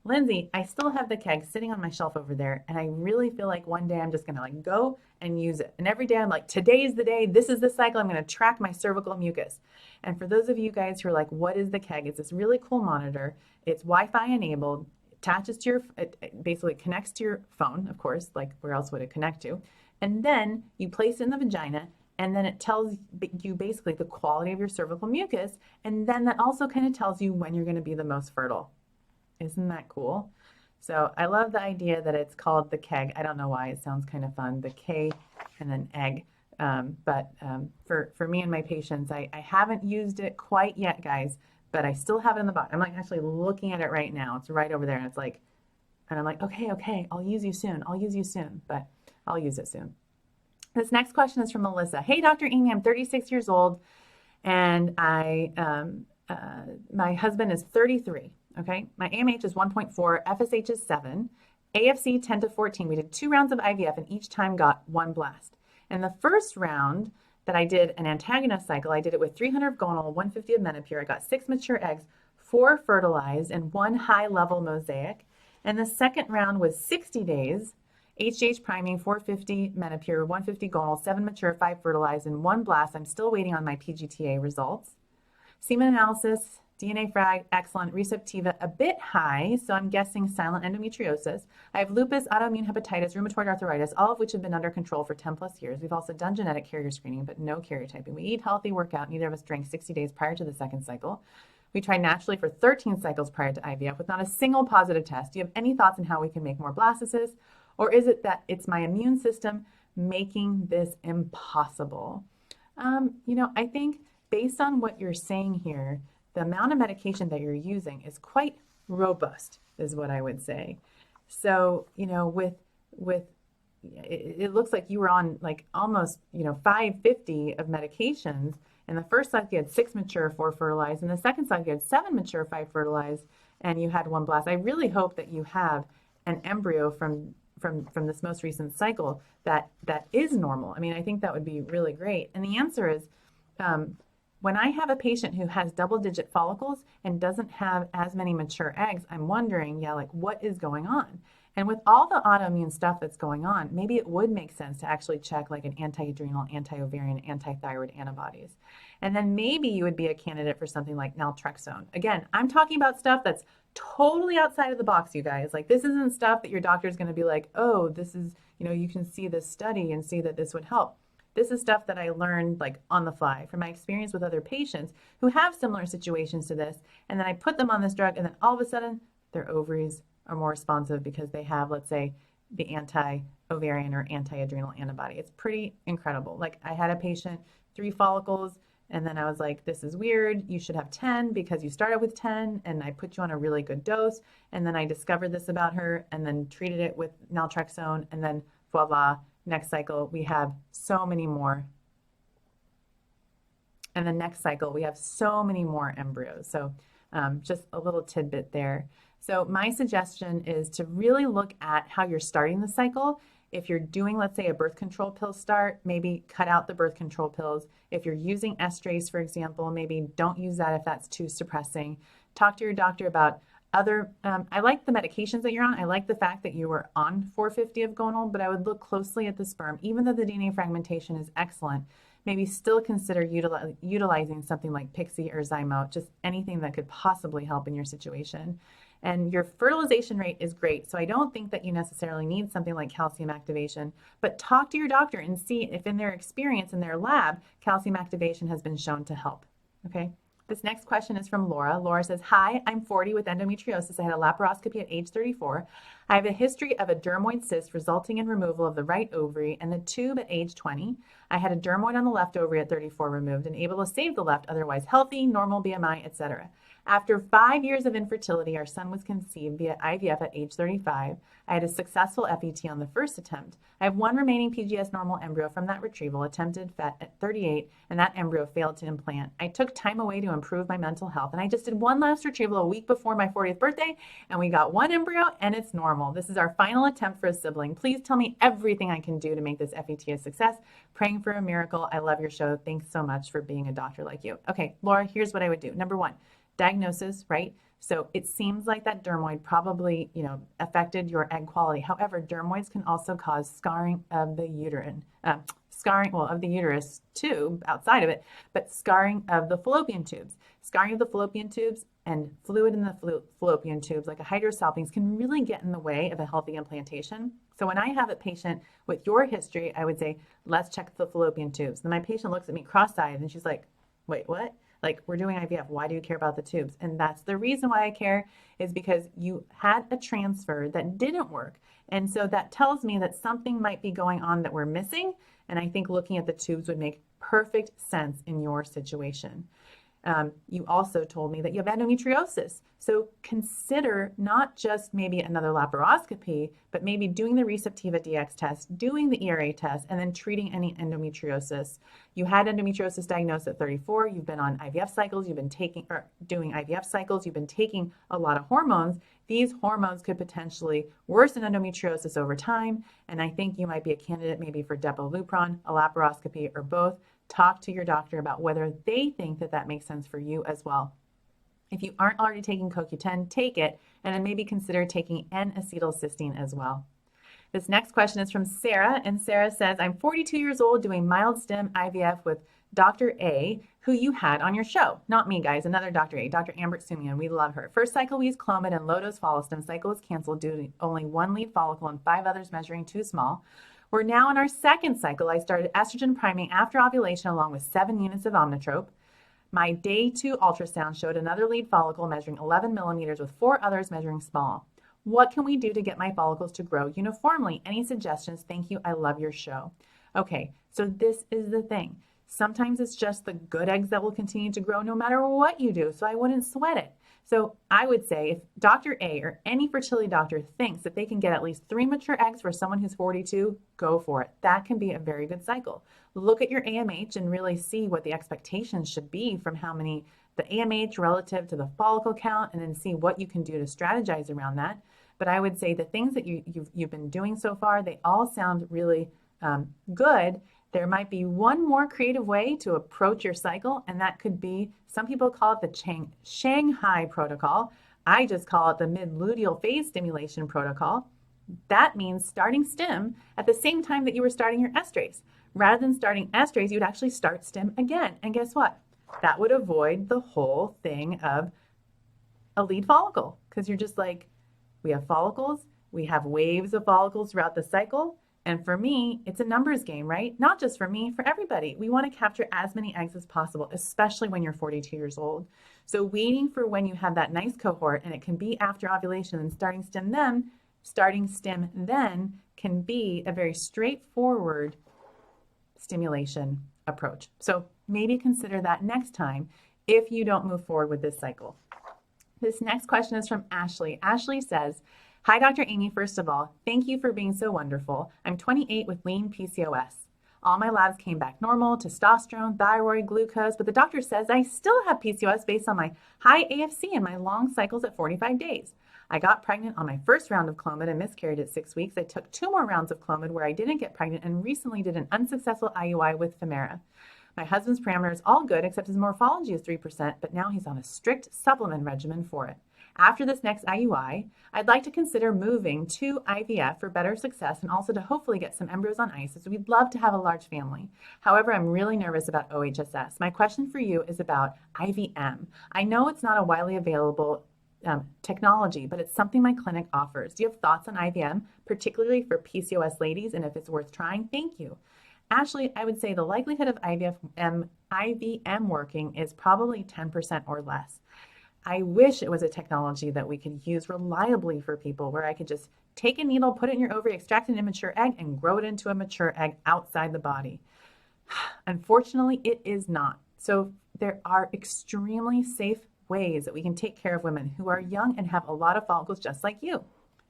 A: Lindsay, I still have the keg sitting on my shelf over there, and I really feel like one day I'm just going to go and use it. And every day I'm like, today's the day, this is the cycle, I'm going to track my cervical mucus. And for those of you guys who are like, what is the keg? It's this really cool monitor. It's Wi-Fi enabled, attaches to it basically connects to your phone, of course, like where else would it connect to? And then you place it in the vagina, and then it tells you basically the quality of your cervical mucus. And then that also kind of tells you when you're going to be the most fertile. Isn't that cool? So I love the idea that it's called the keg. I don't know why, it sounds kind of fun, the K and then egg. But for me and my patients, I haven't used it quite yet, guys, but I still have it in the box. I'm like actually looking at it right now. It's right over there, and I'm like, okay, I'll use you soon, but I'll use it soon. This next question is from Melissa. Hey, Dr. Aimee, I'm 36 years old, and my husband is 33. Okay, my AMH is 1.4, FSH is 7, AFC 10 to 14. We did 2 rounds of IVF and each time got 1 blast. And the first round that I did an antagonist cycle, I did it with 300 of gonal, 150 of menopur. I got 6 mature eggs, 4 fertilized, and 1 high-level mosaic. And the second round was 60 days, HGH priming, 450 menopur, 150 gonal, 7 mature, 5 fertilized, and 1 blast. I'm still waiting on my PGTA results. Semen analysis, DNA frag, excellent. Receptiva, a bit high, so I'm guessing silent endometriosis. I have lupus, autoimmune hepatitis, rheumatoid arthritis, all of which have been under control for 10 plus years. We've also done genetic carrier screening, but no karyotyping. We eat healthy, work out. Neither of us drank 60 days prior to the second cycle. We tried naturally for 13 cycles prior to IVF with not a single positive test. Do you have any thoughts on how we can make more blastocysts? Or is it that it's my immune system making this impossible? I think based on what you're saying here, the amount of medication that you're using is quite robust, is what I would say. So, with it looks like you were on like almost 550 of medications. And the first cycle you had 6 mature, 4 fertilized, and the second cycle you had 7 mature, 5 fertilized, and you had 1 blast. I really hope that you have an embryo from this most recent cycle that is normal. I mean, I think that would be really great. And the answer is, when I have a patient who has double-digit follicles and doesn't have as many mature eggs, I'm wondering, what is going on? And with all the autoimmune stuff that's going on, maybe it would make sense to actually check like an anti-adrenal, anti-ovarian, anti-thyroid antibodies. And then maybe you would be a candidate for something like naltrexone. Again, I'm talking about stuff that's totally outside of the box, you guys. Like, this isn't stuff that your doctor is going to be like, oh, this is, you can see this study and see that this would help. This is stuff that I learned like on the fly from my experience with other patients who have similar situations to this. And then I put them on this drug, and then all of a sudden their ovaries are more responsive because they have, let's say, the anti-ovarian or anti-adrenal antibody. It's pretty incredible. Like, I had a patient, 3 follicles, and then I was like, this is weird. You should have 10 because you started with 10, and I put you on a really good dose. And then I discovered this about her and then treated it with naltrexone, and then voila, next cycle we have so many more. And the next cycle we have so many more embryos. So just a little tidbit there. So my suggestion is to really look at how you're starting the cycle. If you're doing, let's say, a birth control pill start, maybe cut out the birth control pills. If you're using estrase, for example, maybe don't use that if that's too suppressing. Talk to your doctor about other, I like the medications that you're on. I like the fact that you were on 450 of gonal, but I would look closely at the sperm. Even though the DNA fragmentation is excellent, maybe still consider utilizing something like Pixie or Zymo, just anything that could possibly help in your situation. And your fertilization rate is great. So I don't think that you necessarily need something like calcium activation, but talk to your doctor and see if in their experience in their lab, calcium activation has been shown to help. Okay. This next question is from Laura. Laura says, hi, I'm 40 with endometriosis. I had a laparoscopy at age 34. I have a history of a dermoid cyst resulting in removal of the right ovary and the tube at age 20. I had a dermoid on the left ovary at 34 removed and able to save the left, otherwise healthy, normal BMI, etc. After 5 years of infertility, our son was conceived via IVF at age 35. I had a successful FET on the first attempt. I have 1 remaining PGS normal embryo from that retrieval, attempted FET at 38, and that embryo failed to implant. I took time away to improve my mental health, and I just did 1 last retrieval a week before my 40th birthday, and we got 1 embryo, and it's normal. This is our final attempt for a sibling. Please tell me everything I can do to make this FET a success. Praying for a miracle. I love your show. Thanks so much for being a doctor like you. Okay, Laura, here's what I would do. Number 1. Diagnosis, right? So it seems like that dermoid probably, affected your egg quality. However, dermoids can also cause scarring of the uterine, of the uterus tube outside of it, but scarring of the fallopian tubes. Scarring of the fallopian tubes and fluid in the fallopian tubes, like a hydrosalpinx, can really get in the way of a healthy implantation. So when I have a patient with your history, I would say, let's check the fallopian tubes. Then my patient looks at me cross-eyed and she's like, wait, what? Like, we're doing IVF. Why do you care about the tubes? And that's the reason why I care, is because you had a transfer that didn't work. And so that tells me that something might be going on that we're missing. And I think looking at the tubes would make perfect sense in your situation. You also told me that you have endometriosis. So consider not just maybe another laparoscopy, but maybe doing the Receptiva DX test, doing the ERA test, and then treating any endometriosis. You had endometriosis diagnosed at 34. You've been on IVF cycles. You've been doing IVF cycles. You've been taking a lot of hormones. These hormones could potentially worsen endometriosis over time. And I think you might be a candidate maybe for Depo-Lupron, a laparoscopy, or both. Talk to your doctor about whether they think that that makes sense for you as well. If you aren't already taking CoQ10, take it, and then maybe consider taking N-acetylcysteine as well. This next question is from Sarah, and Sarah says, I'm 42 years old doing mild stem IVF with Dr. A, who you had on your show. Not me, guys, another Dr. A, Dr. Amber Sumian. We love her. First cycle, we used Clomid and low-dose follistim. Cycle was canceled due to only 1 lead follicle and 5 others measuring too small. We're now in our second cycle. I started estrogen priming after ovulation along with 7 units of Omnitrope. My day 2 ultrasound showed another lead follicle measuring 11 millimeters with 4 others measuring small. What can we do to get my follicles to grow uniformly? Any suggestions? Thank you. I love your show. Okay, so this is the thing. Sometimes it's just the good eggs that will continue to grow no matter what you do, so I wouldn't sweat it. So I would say if Dr. A or any fertility doctor thinks that they can get at least 3 mature eggs for someone who's 42, go for it. That can be a very good cycle. Look at your AMH and really see what the expectations should be from how many the AMH relative to the follicle count, and then see what you can do to strategize around that. But I would say the things that you've been doing so far, they all sound really good. There might be one more creative way to approach your cycle, and that could be, some people call it the Shanghai protocol. I just call it the mid-luteal phase stimulation protocol. That means starting stim at the same time that you were starting your estrase. Rather than starting estrase, you would actually start stim again. And guess what? That would avoid the whole thing of a lead follicle, because you're just like, we have follicles, we have waves of follicles throughout the cycle. And for me, it's a numbers game, right? Not just for me, for everybody. We want to capture as many eggs as possible, especially when you're 42 years old. So waiting for when you have that nice cohort, and it can be after ovulation and starting stim then can be a very straightforward stimulation approach. So maybe consider that next time if you don't move forward with this cycle. This next question is from Ashley. Ashley says, hi, Dr. Aimee. First of all, thank you for being so wonderful. I'm 28 with lean PCOS. All my labs came back normal, testosterone, thyroid, glucose, but the doctor says I still have PCOS based on my high AFC and my long cycles at 45 days. I got pregnant on my first round of Clomid and miscarried at 6 weeks. I took 2 more rounds of Clomid where I didn't get pregnant and recently did an unsuccessful IUI with Femera. My husband's parameter is all good except his morphology is 3%, but now he's on a strict supplement regimen for it. After this next IUI, I'd like to consider moving to IVF for better success and also to hopefully get some embryos on ice, as we'd love to have a large family. However, I'm really nervous about OHSS. My question for you is about IVM. I know it's not a widely available technology, but it's something my clinic offers. Do you have thoughts on IVM, particularly for PCOS ladies, and if it's worth trying? Thank you. Ashley, I would say the likelihood of IVM working is probably 10% or less. I wish it was a technology that we could use reliably for people, where I could just take a needle, put it in your ovary, extract an immature egg, and grow it into a mature egg outside the body. Unfortunately, it is not. So there are extremely safe ways that we can take care of women who are young and have a lot of follicles just like you.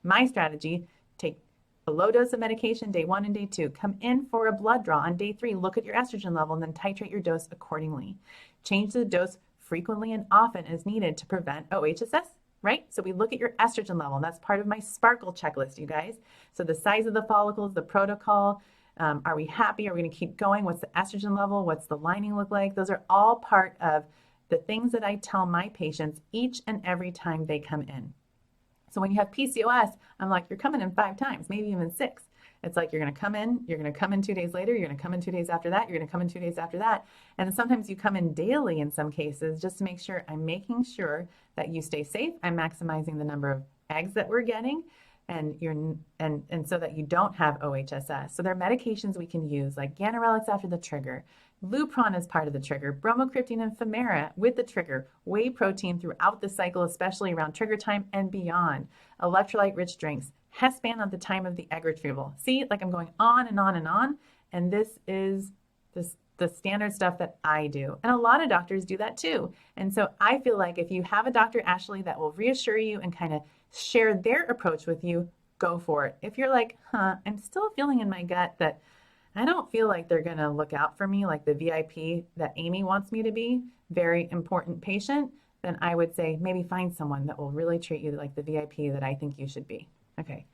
A: My strategy, take a low dose of medication day 1 and day 2, come in for a blood draw on day 3, look at your estrogen level, and then titrate your dose accordingly. Change the dose frequently and often as needed to prevent OHSS, right? So we look at your estrogen level, and that's part of my Sparkle checklist, you guys. So the size of the follicles, the protocol, are we happy? Are we going to keep going? What's the estrogen level? What's the lining look like? Those are all part of the things that I tell my patients each and every time they come in. So when you have PCOS, I'm like, you're coming in 5 times, maybe even 6. It's like you're going to come in 2 days later, you're going to come in 2 days after that, you're going to come in 2 days after that. And sometimes you come in daily in some cases, just to make sure I'm making sure that you stay safe. I'm maximizing the number of eggs that we're getting, and so that you don't have OHSS. So there are medications we can use, like ganirelix after the trigger, Lupron as part of the trigger, bromocriptine and Femera with the trigger, whey protein throughout the cycle, especially around trigger time and beyond, electrolyte-rich drinks, Hespan at the time of the egg retrieval. See, like I'm going on and on and on, and this is the standard stuff that I do. And a lot of doctors do that too. And so I feel like if you have a Dr. Ashley that will reassure you and kind of share their approach with you, go for it. If you're like, I'm still feeling in my gut that I don't feel like they're going to look out for me like the VIP that Aimee wants me to be, very important patient, then I would say maybe find someone that will really treat you like the VIP that I think you should be. Okay.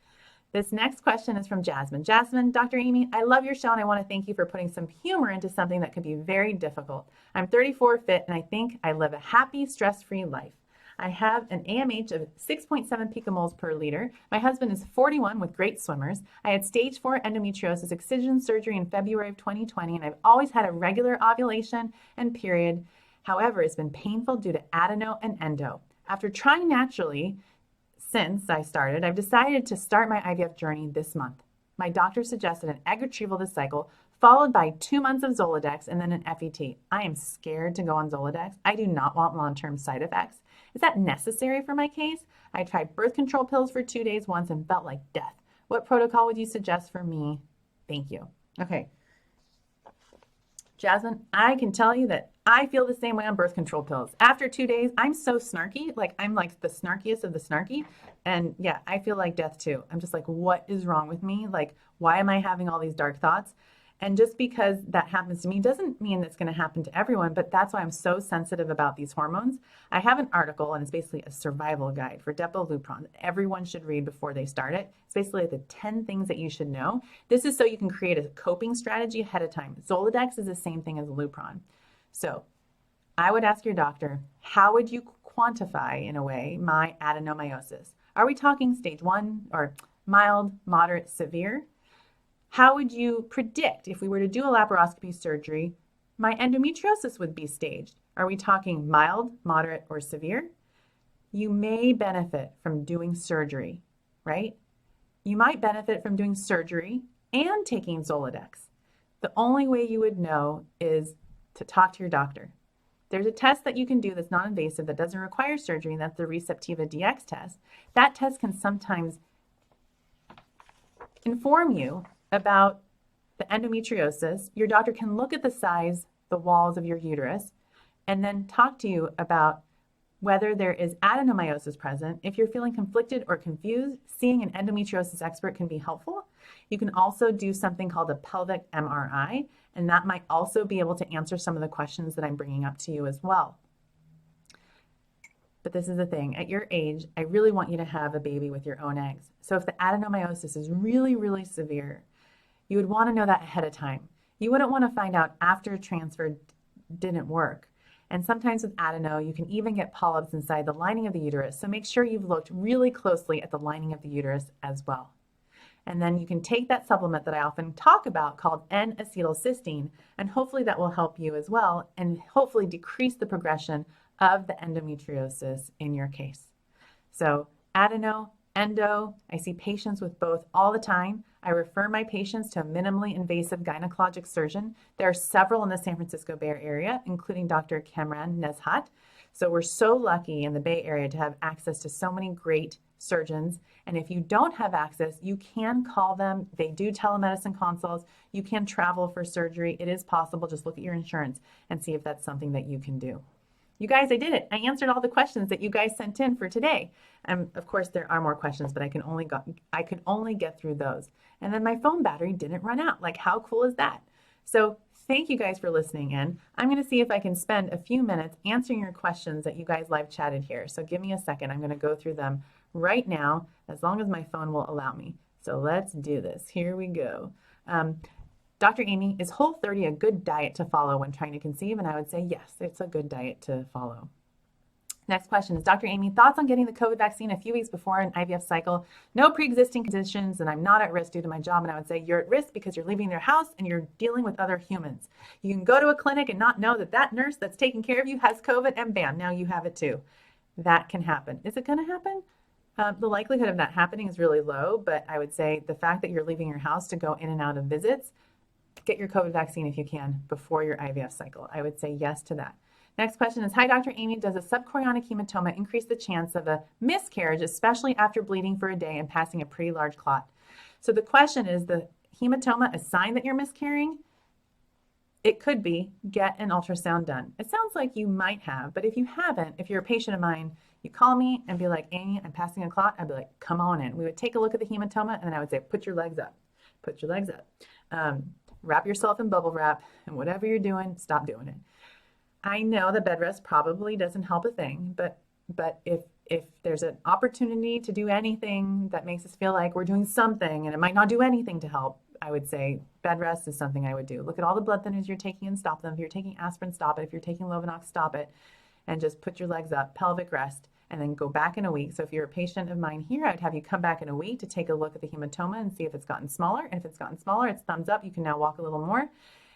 A: This next question is from Jasmine. Jasmine, Dr. Aimee, I love your show and I want to thank you for putting some humor into something that could be very difficult. I'm 34, fit, and I think I live a happy, stress-free life. I have an AMH of 6.7 picomoles per liter. My husband is 41 with great swimmers. I had stage 4 endometriosis excision surgery in February of 2020, and I've always had a regular ovulation and period. However, it's been painful due to adeno and endo. After trying naturally since I started, I've decided to start my IVF journey this month. My doctor suggested an egg retrieval this cycle, followed by 2 months of Zoladex and then an FET. I am scared to go on Zoladex. I do not want long-term side effects. Is that necessary for my case? I tried birth control pills for 2 days once and felt like death. What protocol would you suggest for me? Thank you. Okay. Jasmine, I can tell you that I feel the same way on birth control pills. After 2 days, I'm so snarky. Like, I'm like the snarkiest of the snarky. And yeah, I feel like death too. I'm just like, what is wrong with me? Like, why am I having all these dark thoughts? And just because that happens to me doesn't mean it's going to happen to everyone, but that's why I'm so sensitive about these hormones. I have an article, and it's basically a survival guide for Depo-Lupron that everyone should read before they start it. It's basically the 10 things that you should know. This is so you can create a coping strategy ahead of time. Zoladex is the same thing as Lupron. So I would ask your doctor, how would you quantify, in a way, my adenomyosis? Are we talking stage 1 or mild, moderate, severe? How would you predict if we were to do a laparoscopy surgery, my endometriosis would be staged? Are we talking mild, moderate, or severe? You may benefit from doing surgery, right? You might benefit from doing surgery and taking Zoladex. The only way you would know is to talk to your doctor. There's a test that you can do that's non-invasive that doesn't require surgery, and that's the Receptiva DX test. That test can sometimes inform you about the endometriosis. Your doctor can look at the size, the walls of your uterus, and then talk to you about whether there is adenomyosis present. If you're feeling conflicted or confused, seeing an endometriosis expert can be helpful. You can also do something called a pelvic MRI, and that might also be able to answer some of the questions that I'm bringing up to you as well. But this is the thing, at your age, I really want you to have a baby with your own eggs. So if the adenomyosis is really, really severe, you would want to know that ahead of time. You wouldn't want to find out after transfer didn't work. And sometimes with adeno, you can even get polyps inside the lining of the uterus. So make sure you've looked really closely at the lining of the uterus as well. And then you can take that supplement that I often talk about called N-acetylcysteine, and hopefully that will help you as well, and hopefully decrease the progression of the endometriosis in your case. So adeno, endo, I see patients with both all the time. I refer my patients to a minimally invasive gynecologic surgeon. There are several in the San Francisco Bay Area, including Dr. Kamran Nezhat. So we're so lucky in the Bay Area to have access to so many great surgeons. And if you don't have access, you can call them. They do telemedicine consults. You can travel for surgery. It is possible. Just look at your insurance and see if that's something that you can do. You guys, I did it. I answered all the questions that you guys sent in for today. And of course, there are more questions, but I could only get through those. And then my phone battery didn't run out. Like, how cool is that? So thank you guys for listening in. I'm going to see if I can spend a few minutes answering your questions that you guys live chatted here. So give me a second. I'm going to go through them right now, as long as my phone will allow me. So let's do this. Here we go. Dr. Aimee, is Whole30 a good diet to follow when trying to conceive? And I would say yes, it's a good diet to follow. Next question is, Dr. Aimee, thoughts on getting the COVID vaccine a few weeks before an IVF cycle? No pre-existing conditions, and I'm not at risk due to my job. And I would say you're at risk because you're leaving your house and you're dealing with other humans. You can go to a clinic and not know that that nurse that's taking care of you has COVID, and bam, now you have it too. That can happen. Is it going to happen? The likelihood of that happening is really low, but I would say the fact that you're leaving your house to go in and out of visits, get your COVID vaccine if you can before your IVF cycle. I would say yes to that. Next question is, hi, Dr. Aimee, does a subchorionic hematoma increase the chance of a miscarriage, especially after bleeding for a day and passing a pretty large clot? So the question is, the hematoma a sign that you're miscarrying? It could be. Get an ultrasound done. It sounds like you might have, but if you haven't, if you're a patient of mine, you call me and be like, Aimee, I'm passing a clot. I'd be like, come on in. We would take a look at the hematoma, and then I would say, put your legs up. Put your legs up. Wrap yourself in bubble wrap, and whatever you're doing, stop doing it. I know that bed rest probably doesn't help a thing, but if there's an opportunity to do anything that makes us feel like we're doing something, and it might not do anything to help, I would say bed rest is something I would do. Look at all the blood thinners you're taking and stop them. If you're taking aspirin, stop it. If you're taking Lovenox, stop it. And just put your legs up, pelvic rest, and then go back in a week. So if you're a patient of mine here, I would have you come back in a week to take a look at the hematoma and see if it's gotten smaller. And if it's gotten smaller, it's thumbs up. You can now walk a little more.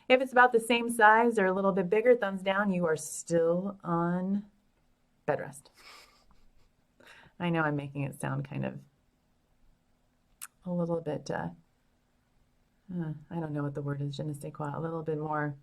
A: If it's about the same size or a little bit bigger, thumbs down, you are still on bed rest. I know I'm making it sound kind of a little bit I don't know what the word is, je ne sais quoi, a little bit more.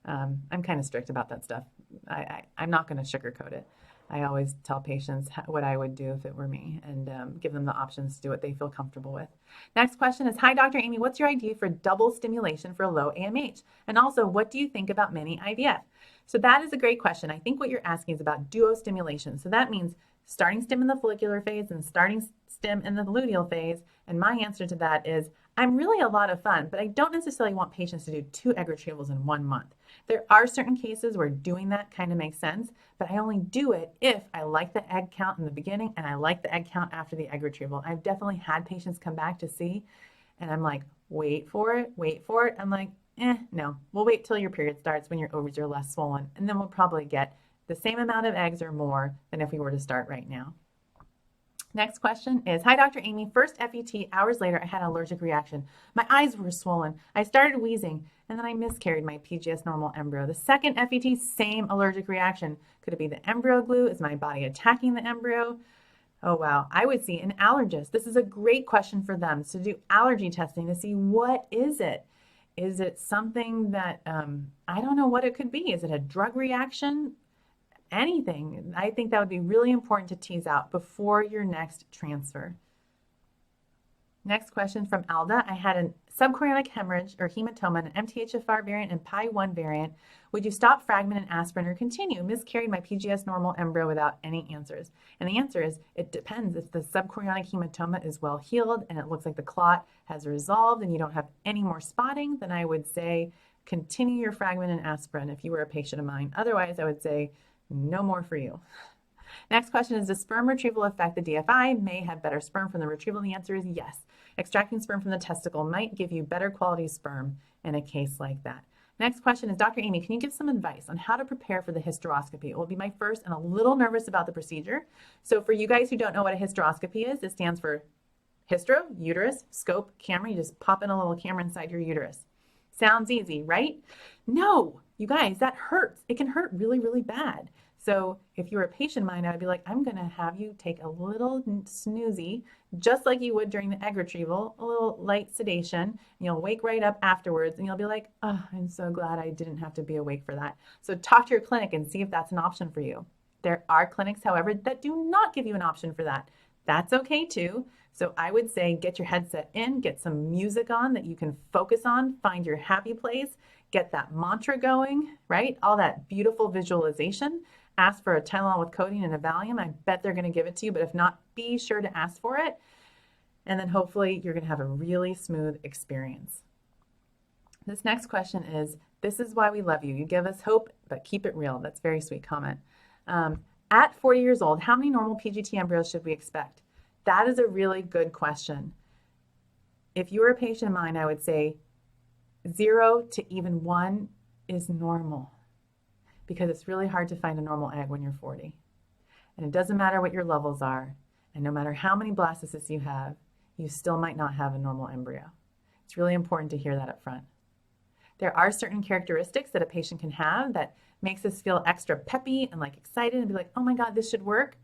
A: I'm kind of strict about that stuff. I'm not going to sugarcoat it. I always tell patients what I would do if it were me, and give them the options to do what they feel comfortable with. Next question is, hi, Dr. Aimee, what's your idea for double stimulation for low AMH? And also, what do you think about mini IVF? So that is a great question. I think what you're asking is about duo stimulation. So that means starting stim in the follicular phase and starting stim in the luteal phase. And my answer to that is, I'm really a lot of fun, but I don't necessarily want patients to do 2 egg retrievals in 1 month. There are certain cases where doing that kind of makes sense, but I only do it if I like the egg count in the beginning and I like the egg count after the egg retrieval. I've definitely had patients come back to see, and I'm like, wait for it, wait for it. I'm like, no, we'll wait till your period starts when your ovaries are less swollen, and then we'll probably get the same amount of eggs or more than if we were to start right now. Next question is, hi, Dr. Aimee. First FET, hours later, I had an allergic reaction. My eyes were swollen. I started wheezing, and then I miscarried my PCOS normal embryo. The second FET, same allergic reaction. Could it be the embryo glue? Is my body attacking the embryo? Oh, wow. I would see an allergist. This is a great question for them to do allergy testing to see what is it. Is it something that, I don't know what it could be. Is it a drug reaction? Anything. I think that would be really important to tease out before your next transfer. Next question from Alda. I had a subchorionic hemorrhage or hematoma, an MTHFR variant and PI1 variant. Would you stop fragment and aspirin or continue? Miscarried my PCOS normal embryo without any answers. And the answer is, it depends. If the subchorionic hematoma is well healed and it looks like the clot has resolved and you don't have any more spotting, then I would say continue your fragment and aspirin if you were a patient of mine. Otherwise, I would say no more for you. Next question is, does sperm retrieval affect the DFI? May have better sperm from the retrieval. The answer is yes. Extracting sperm from the testicle might give you better quality sperm in a case like that. Next question is, Dr. Aimee, can you give some advice on how to prepare for the hysteroscopy? It will be my first and a little nervous about the procedure. So for you guys who don't know what a hysteroscopy is, it stands for hystero, uterus, scope, camera. You just pop in a little camera inside your uterus. Sounds easy, right? No, you guys, that hurts. It can hurt really, really bad. So if you were a patient of mine, I would be like, I'm going to have you take a little snoozy, just like you would during the egg retrieval, a little light sedation, and you'll wake right up afterwards, and you'll be like, oh, I'm so glad I didn't have to be awake for that. So talk to your clinic and see if that's an option for you. There are clinics, however, that do not give you an option for that. That's okay too. So I would say get your headset in, get some music on that you can focus on, find your happy place, get that mantra going, right? All that beautiful visualization. Ask for a Tylenol with codeine and a Valium. I bet they're going to give it to you, but if not, be sure to ask for it. And then hopefully you're going to have a really smooth experience. This next question is, this is why we love you. You give us hope, but keep it real. That's a very sweet comment. At 40 years old, how many normal PGT embryos should we expect? That is a really good question. If you were a patient of mine, I would say 0 to even 1 is normal, because it's really hard to find a normal egg when you're 40. And it doesn't matter what your levels are, and no matter how many blastocysts you have, you still might not have a normal embryo. It's really important to hear that up front. There are certain characteristics that a patient can have that makes us feel extra peppy and like excited and be like, oh my God, this should work.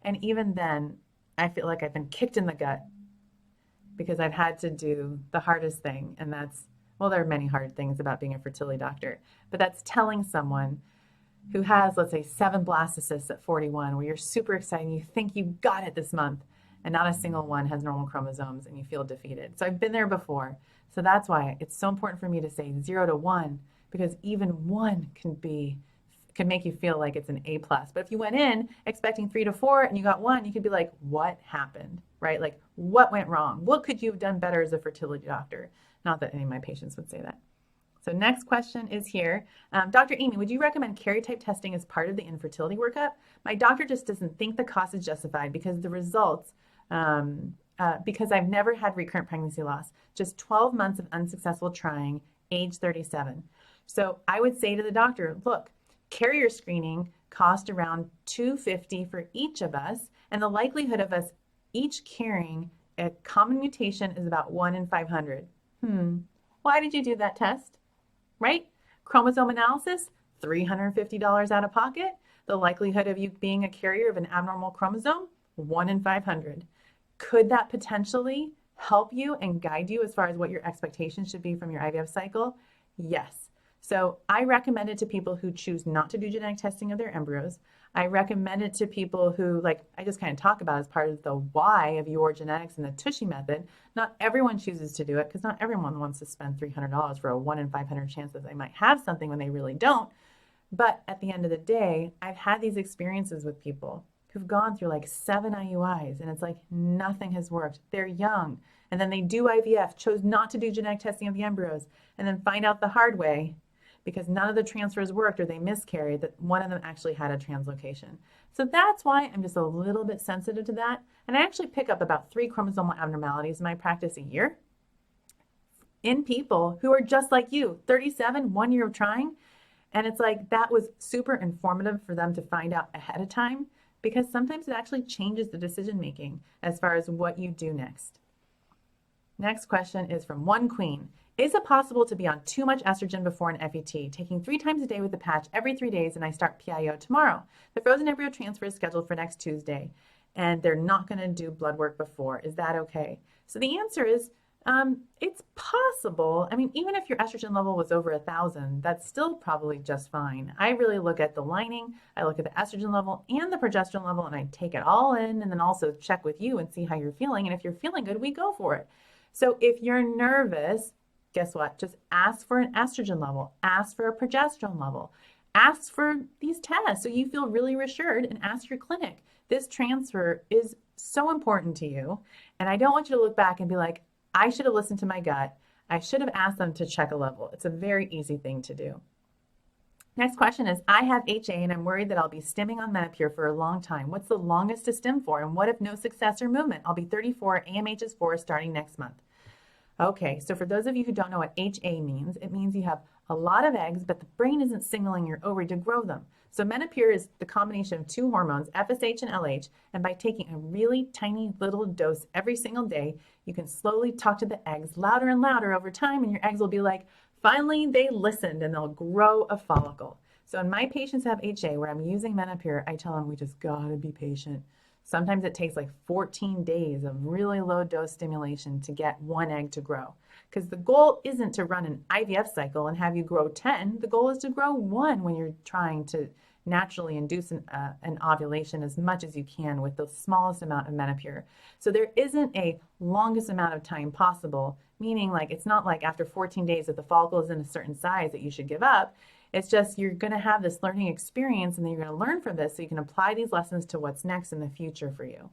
A: And even then, I feel like I've been kicked in the gut because I've had to do the hardest thing. And that's, well, there are many hard things about being a fertility doctor, but that's telling someone who has, let's say, 7 blastocysts at 41, where you're super excited and you think you got it this month, and not a single one has normal chromosomes, and you feel defeated. So I've been there before. So that's why it's so important for me to say 0 to 1, because even 1 can make you feel like it's an A+. But if you went in expecting 3 to 4 and you got 1, you could be like, what happened, right? Like, what went wrong? What could you have done better as a fertility doctor? Not that any of my patients would say that. So next question is here. Dr. Aimee, would you recommend karyotype testing as part of the infertility workup? My doctor just doesn't think the cost is justified because the results, because I've never had recurrent pregnancy loss, just 12 months of unsuccessful trying, age 37. So I would say to the doctor, look, carrier screening cost around $250 for each of us, and the likelihood of us each carrying a common mutation is about 1 in 500. Why did you do that test? Right? Chromosome analysis, $350 out of pocket. The likelihood of you being a carrier of an abnormal chromosome, 1 in 500. Could that potentially help you and guide you as far as what your expectations should be from your IVF cycle? Yes. So I recommend it to people who choose not to do genetic testing of their embryos. I recommend it to people who, like I just kind of talk about as part of the why of your genetics and the Tushy method. Not everyone chooses to do it because not everyone wants to spend $300 for a 1 in 500 chance that they might have something when they really don't. But at the end of the day, I've had these experiences with people who've gone through like 7 IUIs and it's like nothing has worked. They're young and then they do IVF, chose not to do genetic testing of the embryos, and then find out the hard way because none of the transfers worked or they miscarried that one of them actually had a translocation. So that's why I'm just a little bit sensitive to that. And I actually pick up about 3 chromosomal abnormalities in my practice a year in people who are just like you, 37, 1 year of trying. And it's like that was super informative for them to find out ahead of time because sometimes it actually changes the decision making as far as what you do next. Next question is from One Queen. Is it possible to be on too much estrogen before an FET, taking 3 times a day with the patch every 3 days, and I start PIO tomorrow? The frozen embryo transfer is scheduled for next Tuesday, and they're not going to do blood work before. Is that okay? So the answer is it's possible. I mean, even if your estrogen level was over 1,000, that's still probably just fine. I really look at the lining, I look at the estrogen level and the progesterone level, and I take it all in and then also check with you and see how you're feeling. And if you're feeling good, we go for it. So if you're nervous, guess what? Just ask for an estrogen level, ask for a progesterone level, ask for these tests so you feel really reassured, and ask your clinic. This transfer is so important to you. And I don't want you to look back and be like, I should have listened to my gut. I should have asked them to check a level. It's a very easy thing to do. Next question is, I have HA and I'm worried that I'll be stimming on Menopur for a long time. What's the longest to stim for? And what if no success or movement? I'll be 34, AMH is 4, starting next month. Okay, so for those of you who don't know what HA means, it means you have a lot of eggs, but the brain isn't signaling your ovary to grow them. So Menopur is the combination of 2 hormones, FSH and LH, and by taking a really tiny little dose every single day, you can slowly talk to the eggs louder and louder over time, and your eggs will be like, finally they listened, and they'll grow a follicle. So in my patients who have HA, where I'm using Menopur, I tell them we just gotta be patient. Sometimes it takes like 14 days of really low dose stimulation to get 1 egg to grow. Because the goal isn't to run an IVF cycle and have you grow 10. The goal is to grow 1 when you're trying to naturally induce an ovulation as much as you can with the smallest amount of Menopur. So there isn't a longest amount of time possible, meaning like it's not like after 14 days that the follicle is in a certain size that you should give up. It's just you're going to have this learning experience and then you're going to learn from this so you can apply these lessons to what's next in the future for you.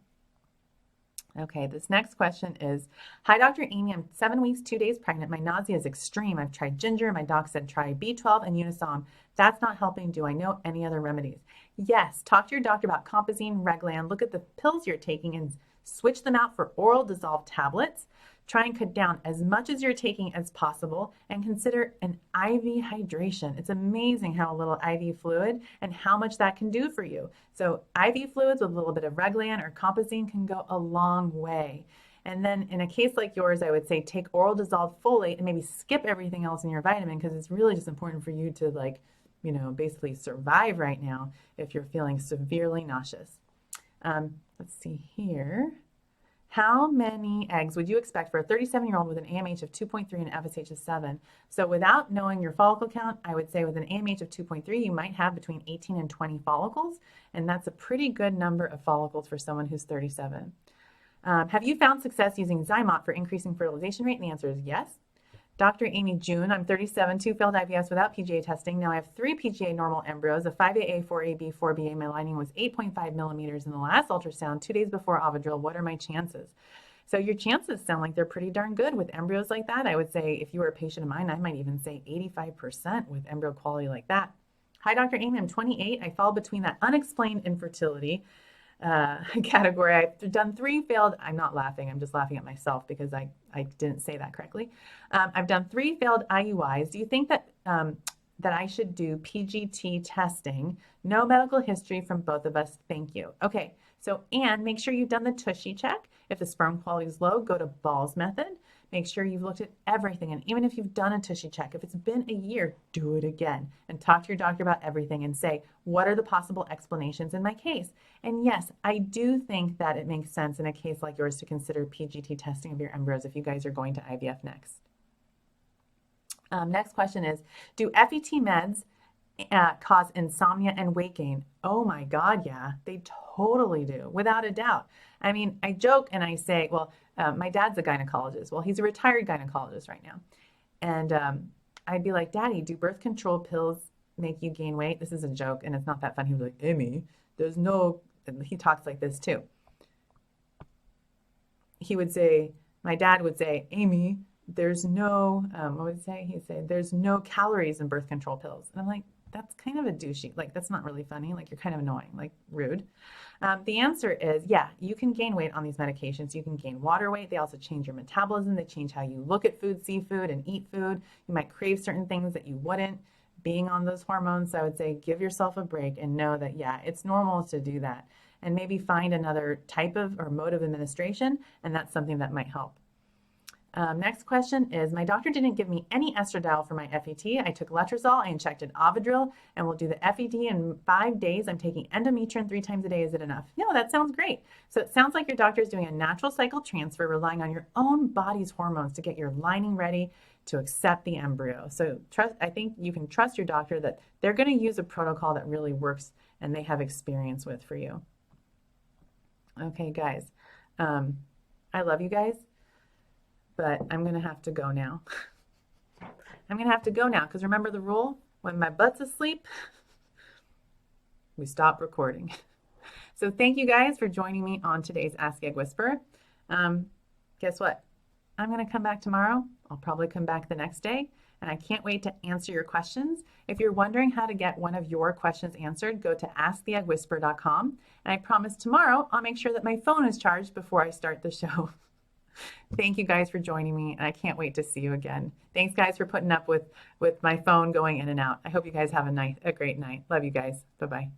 A: Okay, this next question is, hi, Dr. Aimee, I'm 7 weeks, 2 days pregnant. My nausea is extreme. I've tried ginger. My doc said try B12 and Unisom. That's not helping. Do I know any other remedies? Yes, talk to your doctor about Compazine, Reglan. Look at the pills you're taking and switch them out for oral dissolved tablets. Try and cut down as much as you're taking as possible and consider an IV hydration. It's amazing how a little IV fluid and how much that can do for you. So IV fluids with a little bit of Reglan or Compazine can go a long way. And then in a case like yours, I would say take oral dissolved folate and maybe skip everything else in your vitamin because it's really just important for you to basically survive right now if you're feeling severely nauseous. Let's see here. How many eggs would you expect for a 37-year-old with an AMH of 2.3 and an FSH of 7? So without knowing your follicle count, I would say with an AMH of 2.3, you might have between 18 and 20 follicles, and that's a pretty good number of follicles for someone who's 37. Have you found success using Zymot for increasing fertilization rate? And the answer is yes. Dr. Aimee June, I'm 37, 2 failed IVFs without PGA testing. Now I have 3 PGA normal embryos, a 5AA, 4AB, 4BA. My lining was 8.5 millimeters in the last ultrasound 2 days before Ovidril. What are my chances? So your chances sound like they're pretty darn good with embryos like that. I would say if you were a patient of mine, I might even say 85% with embryo quality like that. Hi, Dr. Aimee, I'm 28. I fall between that unexplained infertility category. I've done 3 failed, I'm not laughing, I'm just laughing at myself because I didn't say that correctly. I've done 3 failed IUIs. Do you think that that I should do PGT testing? No medical history from both of us. Thank you. Okay, so and make sure you've done the Tushy check. If the sperm quality is low, go to Ball's method Make sure you've looked at everything. And even if you've done a tissue check, if it's been a year, do it again and talk to your doctor about everything and say, what are the possible explanations in my case? And yes, I do think that it makes sense in a case like yours to consider PGT testing of your embryos if you guys are going to IVF next. Next question is, do FET meds cause insomnia and weight gain? Oh my God, yeah, they totally do, without a doubt. I mean, I joke and I say, well, my dad's a gynecologist. Well, he's a retired gynecologist right now. And I'd be like, Daddy, do birth control pills make you gain weight? This is a joke and it's not that funny. He'd be like, Aimee, there's no, and he talks like this too. He would say, my dad would say, Aimee, there's no, what would he say? He'd say, there's no calories in birth control pills. And I'm like, that's kind of a douchey. Like, that's not really funny. Like, you're kind of annoying, like rude. The answer is, yeah, you can gain weight on these medications. You can gain water weight. They also change your metabolism. They change how you look at food, see food, and eat food. You might crave certain things that you wouldn't being on those hormones. So I would say, give yourself a break and know that, yeah, it's normal to do that. And maybe find another type of or mode of administration, and that's something that might help. Next question is, my doctor didn't give me any estradiol for my FET. I took letrozole, I injected Ovidril, and we'll do the FET in 5 days. I'm taking endometriosis 3 times a day. Is it enough? No, that sounds great. So it sounds like your doctor is doing a natural cycle transfer, relying on your own body's hormones to get your lining ready to accept the embryo. So I think you can trust your doctor that they're going to use a protocol that really works and they have experience with for you. Okay, guys, I love you guys. But I'm going to have to go now. I'm going to have to go now because remember the rule? When my butt's asleep, we stop recording. So thank you guys for joining me on today's Ask Egg Whisperer. Guess what? I'm going to come back tomorrow. I'll probably come back the next day. And I can't wait to answer your questions. If you're wondering how to get one of your questions answered, go to asktheeggwhisperer.com. And I promise tomorrow I'll make sure that my phone is charged before I start the show. Thank you guys for joining me, and I can't wait to see you again. Thanks, guys, for putting up with my phone going in and out. I hope you guys have a great night. Love you guys. Bye-bye.